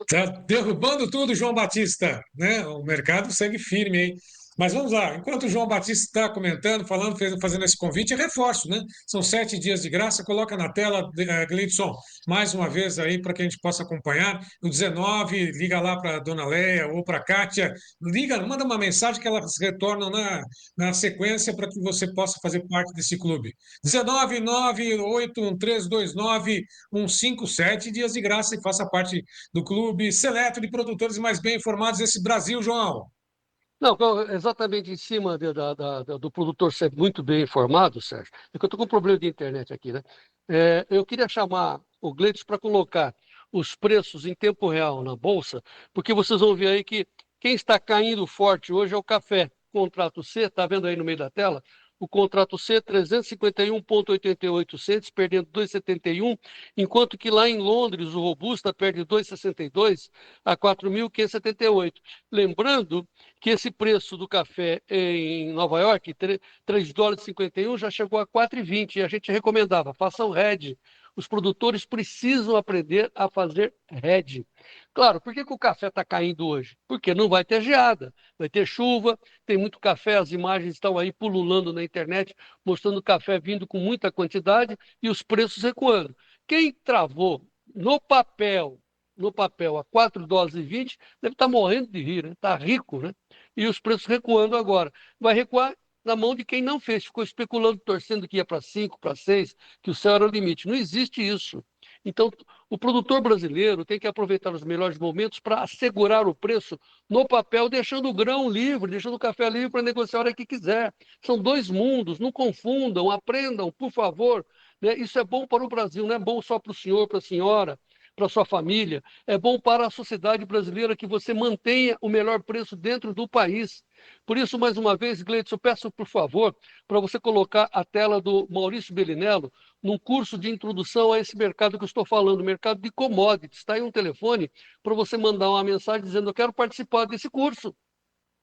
Tá derrubando tudo, João Batista, né? O mercado segue firme, hein? Mas vamos lá, enquanto o João Batista está comentando, falando, fazendo esse convite, reforço, né? São 7 dias de graça, coloca na tela, Gleidson, mais uma vez aí para que a gente possa acompanhar. No 19, liga lá para a Dona Leia ou para a Kátia, liga, manda uma mensagem que elas retornam na sequência para que você possa fazer parte desse clube. 19 981329157 dias de graça e faça parte do clube seleto de produtores mais bem informados desse Brasil, João. Não, exatamente em cima do produtor ser muito bem informado, Sérgio, é que eu estou com um problema de internet aqui, né? Eu queria chamar o Gleidson para colocar os preços em tempo real na Bolsa, porque vocês vão ver aí que quem está caindo forte hoje é o café. Contrato C, está vendo aí no meio da tela? O contrato C, 351,88 centes, perdendo 2,71, enquanto que lá em Londres o Robusta perde 2,62 a 4.578. Lembrando que esse preço do café em Nova York, 3 dólares e 51, já chegou a 4,20, e a gente recomendava, façam hedge. Os produtores precisam aprender a fazer hedge. Claro, por que o café está caindo hoje? Porque não vai ter geada, vai ter chuva, tem muito café, as imagens estão aí pululando na internet, mostrando café vindo com muita quantidade e os preços recuando. Quem travou no papel a 4 dólares e 20, deve estar morrendo de rir, né? Está rico, né? E os preços recuando agora. Vai recuar na mão de quem não fez, ficou especulando, torcendo que ia para 5, para 6, que o céu era o limite. Não existe isso. Então, o produtor brasileiro tem que aproveitar os melhores momentos para assegurar o preço no papel, deixando o grão livre, deixando o café livre para negociar a hora que quiser. São 2 mundos, não confundam, aprendam, por favor. Né? Isso é bom para o Brasil, não é bom só para o senhor, para a senhora, para a sua família. É bom para a sociedade brasileira que você mantenha o melhor preço dentro do país. Por isso, mais uma vez, Gleidson, peço, por favor, para você colocar a tela do Maurício Bellinello num curso de introdução a esse mercado que eu estou falando, mercado de commodities. Está aí um telefone para você mandar uma mensagem dizendo eu quero participar desse curso.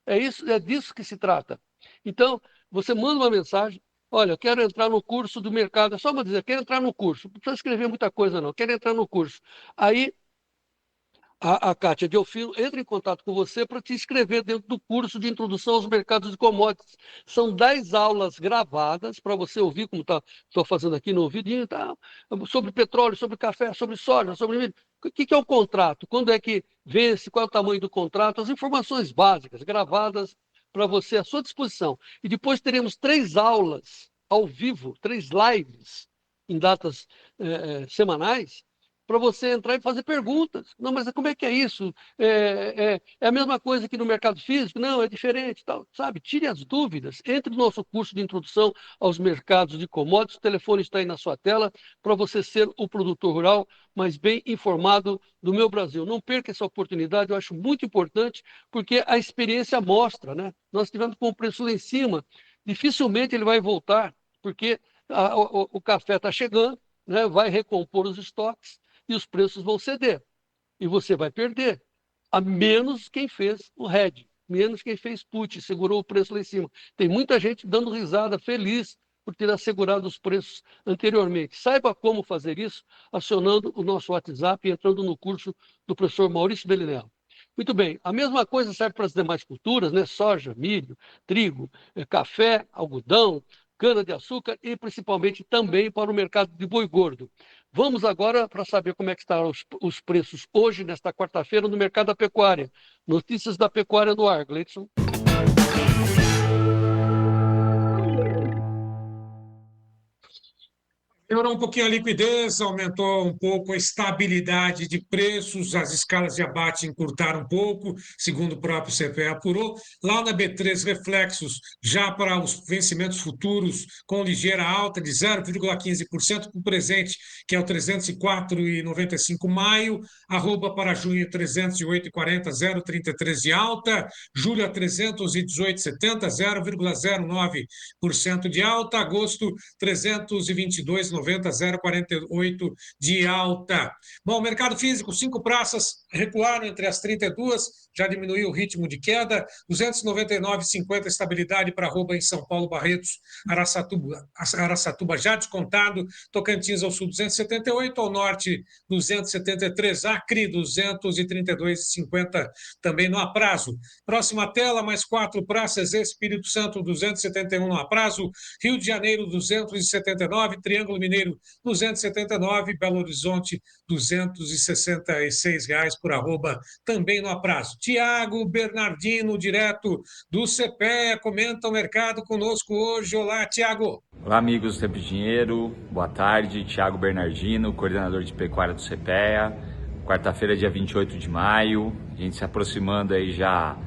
É disso que se trata. Então, você manda uma mensagem, olha, eu quero entrar no curso do mercado. É só uma dizer, quero entrar no curso. Não precisa escrever muita coisa, não. Quero entrar no curso. Aí, a Kátia Delfino entra em contato com você para te inscrever dentro do curso de introdução aos mercados de commodities. São 10 aulas gravadas para você ouvir, como estou fazendo aqui no ouvidinho, tá? Sobre petróleo, sobre café, sobre soja, sobre milho. O que é o contrato? Quando é que vence? Qual é o tamanho do contrato? As informações básicas gravadas para você à sua disposição. E depois teremos 3 aulas ao vivo, 3 lives em datas semanais, para você entrar e fazer perguntas. Não, mas como é que é isso? É a mesma coisa que no mercado físico? Não, é diferente, tal, sabe? Tire as dúvidas. Entre no nosso curso de introdução aos mercados de commodities. O telefone está aí na sua tela para você ser o produtor rural mais bem informado do meu Brasil. Não perca essa oportunidade, eu acho muito importante, porque a experiência mostra, né? Nós tivemos com o preço lá em cima, dificilmente ele vai voltar, porque o café está chegando, né? Vai recompor os estoques, e os preços vão ceder. E você vai perder. A menos quem fez o hedge, menos quem fez put, segurou o preço lá em cima. Tem muita gente dando risada, feliz por ter assegurado os preços anteriormente. Saiba como fazer isso, acionando o nosso WhatsApp e entrando no curso do professor Maurício Bellinello. Muito bem, a mesma coisa serve para as demais culturas, né? Soja, milho, trigo, café, algodão, cana-de-açúcar e principalmente também para o mercado de boi gordo. Vamos agora para saber como é que estão os preços hoje, nesta quarta-feira, no mercado da pecuária. Notícias da pecuária no ar, Gleidson. Melhorou um pouquinho a liquidez, aumentou um pouco a estabilidade de preços, as escalas de abate encurtaram um pouco, segundo o próprio CPE apurou. Lá na B3, reflexos já para os vencimentos futuros, com ligeira alta de 0,15% para o presente, que é o 304,95 maio, arroba para junho 308,40, 0,33 de alta, julho a 318,70, 0,09% de alta, agosto 322,90, 0,48 de alta. Bom, o mercado físico, 5 praças recuaram entre as 32, já diminuiu o ritmo de queda, 299,50 estabilidade para arroba em São Paulo, Barretos, Araçatuba já descontado, Tocantins ao sul 278, ao norte 273, Acre 232,50 também no aprazo. Próxima tela, mais 4 praças, Espírito Santo 271 no aprazo, Rio de Janeiro 279, Triângulo Mineiro 279, Belo Horizonte R$266 por arroba também no aprazo. Tiago Bernardino, direto do CPEA, comenta o mercado conosco hoje. Olá, Tiago. Olá, amigos do Tempo e Dinheiro. Boa tarde, Tiago Bernardino, coordenador de pecuária do CPEA. Quarta-feira, dia 28 de maio, a gente se aproximando aí já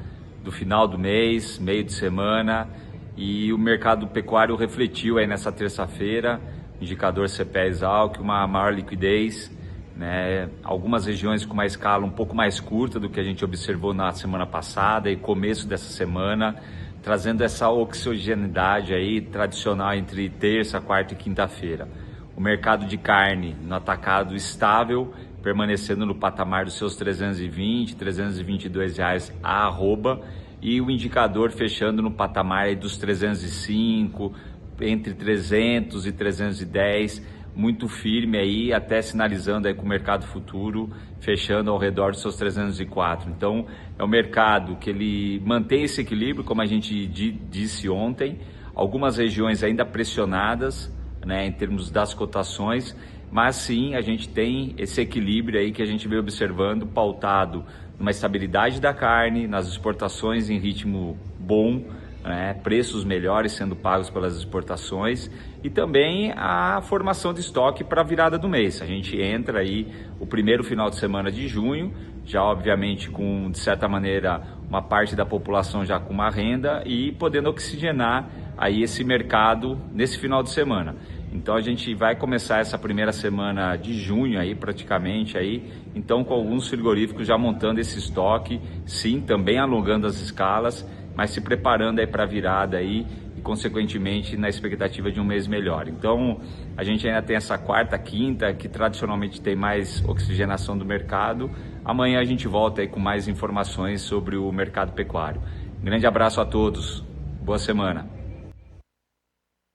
do final do mês, meio de semana, e o mercado pecuário refletiu aí nessa terça-feira, indicador CPEA Exalc, uma maior liquidez, né? Algumas regiões com uma escala um pouco mais curta do que a gente observou na semana passada e começo dessa semana, trazendo essa oxigenidade aí tradicional entre terça, quarta e quinta-feira. O mercado de carne no atacado estável, permanecendo no patamar dos seus R$320, R$322 a arroba, e o indicador fechando no patamar aí dos 305, entre 300 e 310, muito firme aí, até sinalizando aí com o mercado futuro fechando ao redor dos seus 304. Então é um mercado que ele mantém esse equilíbrio, como a gente disse ontem, algumas regiões ainda pressionadas, né, em termos das cotações, mas sim a gente tem esse equilíbrio aí que a gente vem observando, pautado numa estabilidade da carne, nas exportações em ritmo bom, né, preços melhores sendo pagos pelas exportações e também a formação de estoque para a virada do mês. A gente entra aí o primeiro final de semana de junho, já obviamente com, de certa maneira, uma parte da população já com uma renda e podendo oxigenar aí esse mercado nesse final de semana. Então a gente vai começar essa primeira semana de junho aí praticamente aí, então com alguns frigoríficos já montando esse estoque, sim, também alongando as escalas, mas se preparando aí para a virada aí e consequentemente na expectativa de um mês melhor. Então a gente ainda tem essa quarta, quinta, que tradicionalmente tem mais oxigenação do mercado. Amanhã a gente volta aí com mais informações sobre o mercado pecuário. Um grande abraço a todos, boa semana.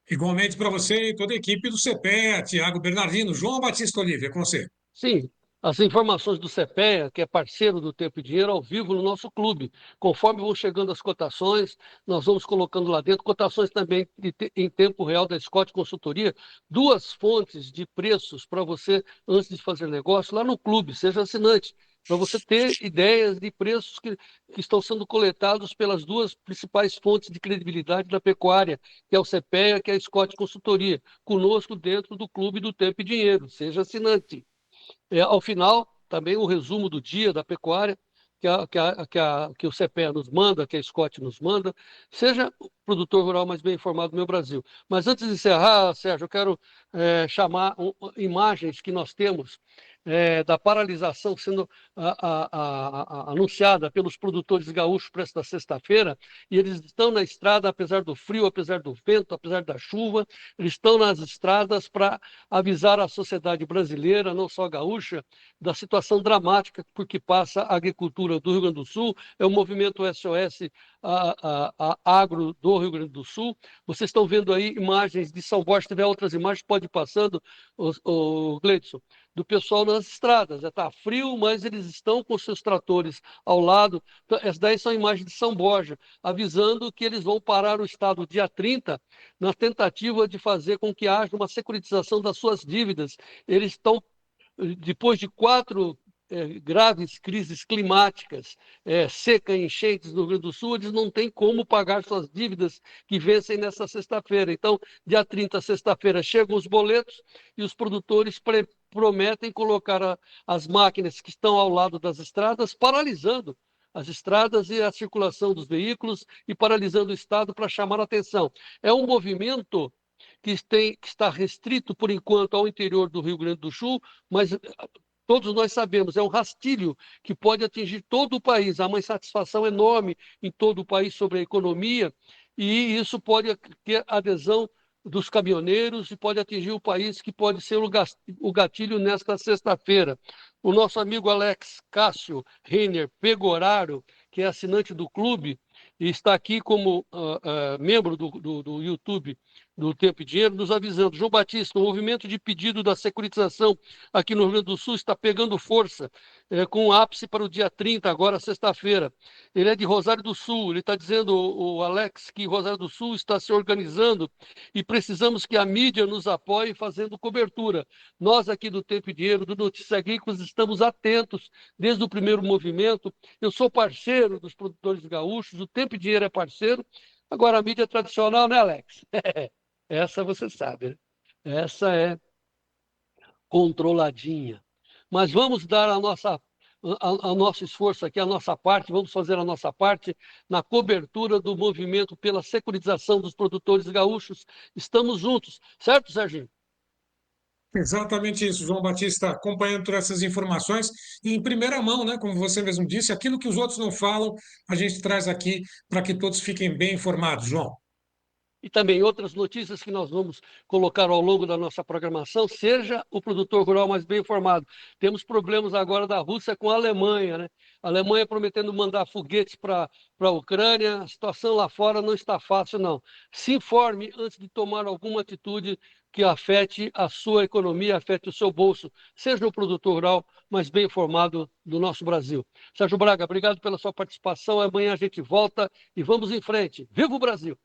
Igualmente para você e toda a equipe do CPEA, Tiago Bernardino. João Batista Olívia, com você. Sim, as informações do CPEA, que é parceiro do Tempo e Dinheiro, ao vivo no nosso clube. Conforme vão chegando as cotações, nós vamos colocando lá dentro cotações também em tempo real da Scott Consultoria, 2 fontes de preços para você, antes de fazer negócio, lá no clube, seja assinante, para você ter ideias de preços que estão sendo coletados pelas 2 principais fontes de credibilidade da pecuária, que é o CPEA, que é a Scott Consultoria, conosco dentro do clube do Tempo e Dinheiro, seja assinante. Ao final, também o resumo do dia da pecuária, que o CPEA nos manda, que a Scott nos manda, seja o produtor rural mais bem informado do meu Brasil. Mas antes de encerrar, Sérgio, eu quero chamar imagens que nós temos da paralisação sendo anunciada pelos produtores gaúchos para esta sexta-feira, e eles estão na estrada, apesar do frio, apesar do vento, apesar da chuva, eles estão nas estradas para avisar a sociedade brasileira, não só gaúcha, da situação dramática por que passa a agricultura do Rio Grande do Sul, é o movimento SOS Agro do Rio Grande do Sul. Vocês estão vendo aí imagens de São Borja, se tiver outras imagens, pode ir passando, o Gleidson, do pessoal nas estradas. Já está frio, mas eles estão com seus tratores ao lado. Essas daí são imagens de São Borja, avisando que eles vão parar o Estado dia 30, na tentativa de fazer com que haja uma securitização das suas dívidas. Eles estão, depois de 4 graves crises climáticas, seca e enchentes no Rio Grande do Sul, eles não têm como pagar suas dívidas que vencem nessa sexta-feira. Então, dia 30, sexta-feira, chegam os boletos e os produtores prometem colocar as máquinas que estão ao lado das estradas, paralisando as estradas e a circulação dos veículos e paralisando o Estado para chamar a atenção. É um movimento que está restrito, por enquanto, ao interior do Rio Grande do Sul, mas todos nós sabemos, é um rastilho que pode atingir todo o país. Há uma insatisfação enorme em todo o país sobre a economia, e isso pode ter adesão dos caminhoneiros e pode atingir o país, que pode ser o gatilho nesta sexta-feira. O nosso amigo Alex Cássio Reiner Pegoraro, que é assinante do clube, e está aqui como membro do YouTube do Tempo e Dinheiro, nos avisando: João Batista, o movimento de pedido da securitização aqui no Rio Grande do Sul está pegando força, com ápice para o dia 30, agora sexta-feira. Ele é de Rosário do Sul, ele está dizendo, o Alex, que Rosário do Sul está se organizando e precisamos que a mídia nos apoie fazendo cobertura. Nós aqui do Tempo e Dinheiro, do Notícias Agrícolas, estamos atentos desde o primeiro movimento. Eu sou parceiro dos produtores gaúchos, o Tempo e Dinheiro é parceiro. Agora, a mídia tradicional, né, Alex? Essa você sabe, né? Essa é controladinha. Mas vamos dar a nosso esforço aqui, a nossa parte, vamos fazer a nossa parte na cobertura do movimento pela securitização dos produtores gaúchos. Estamos juntos, certo, Serginho? Exatamente isso, João Batista, acompanhando todas essas informações e em primeira mão, né, como você mesmo disse, aquilo que os outros não falam, a gente traz aqui para que todos fiquem bem informados, João. E também outras notícias que nós vamos colocar ao longo da nossa programação, seja o produtor rural mais bem informado. Temos problemas agora da Rússia com a Alemanha, né? A Alemanha prometendo mandar foguetes para a Ucrânia. A situação lá fora não está fácil, não. Se informe antes de tomar alguma atitude que afete a sua economia, afete o seu bolso. Seja o produtor rural mais bem informado do nosso Brasil. Sérgio Braga, obrigado pela sua participação. Amanhã a gente volta e vamos em frente. Viva o Brasil!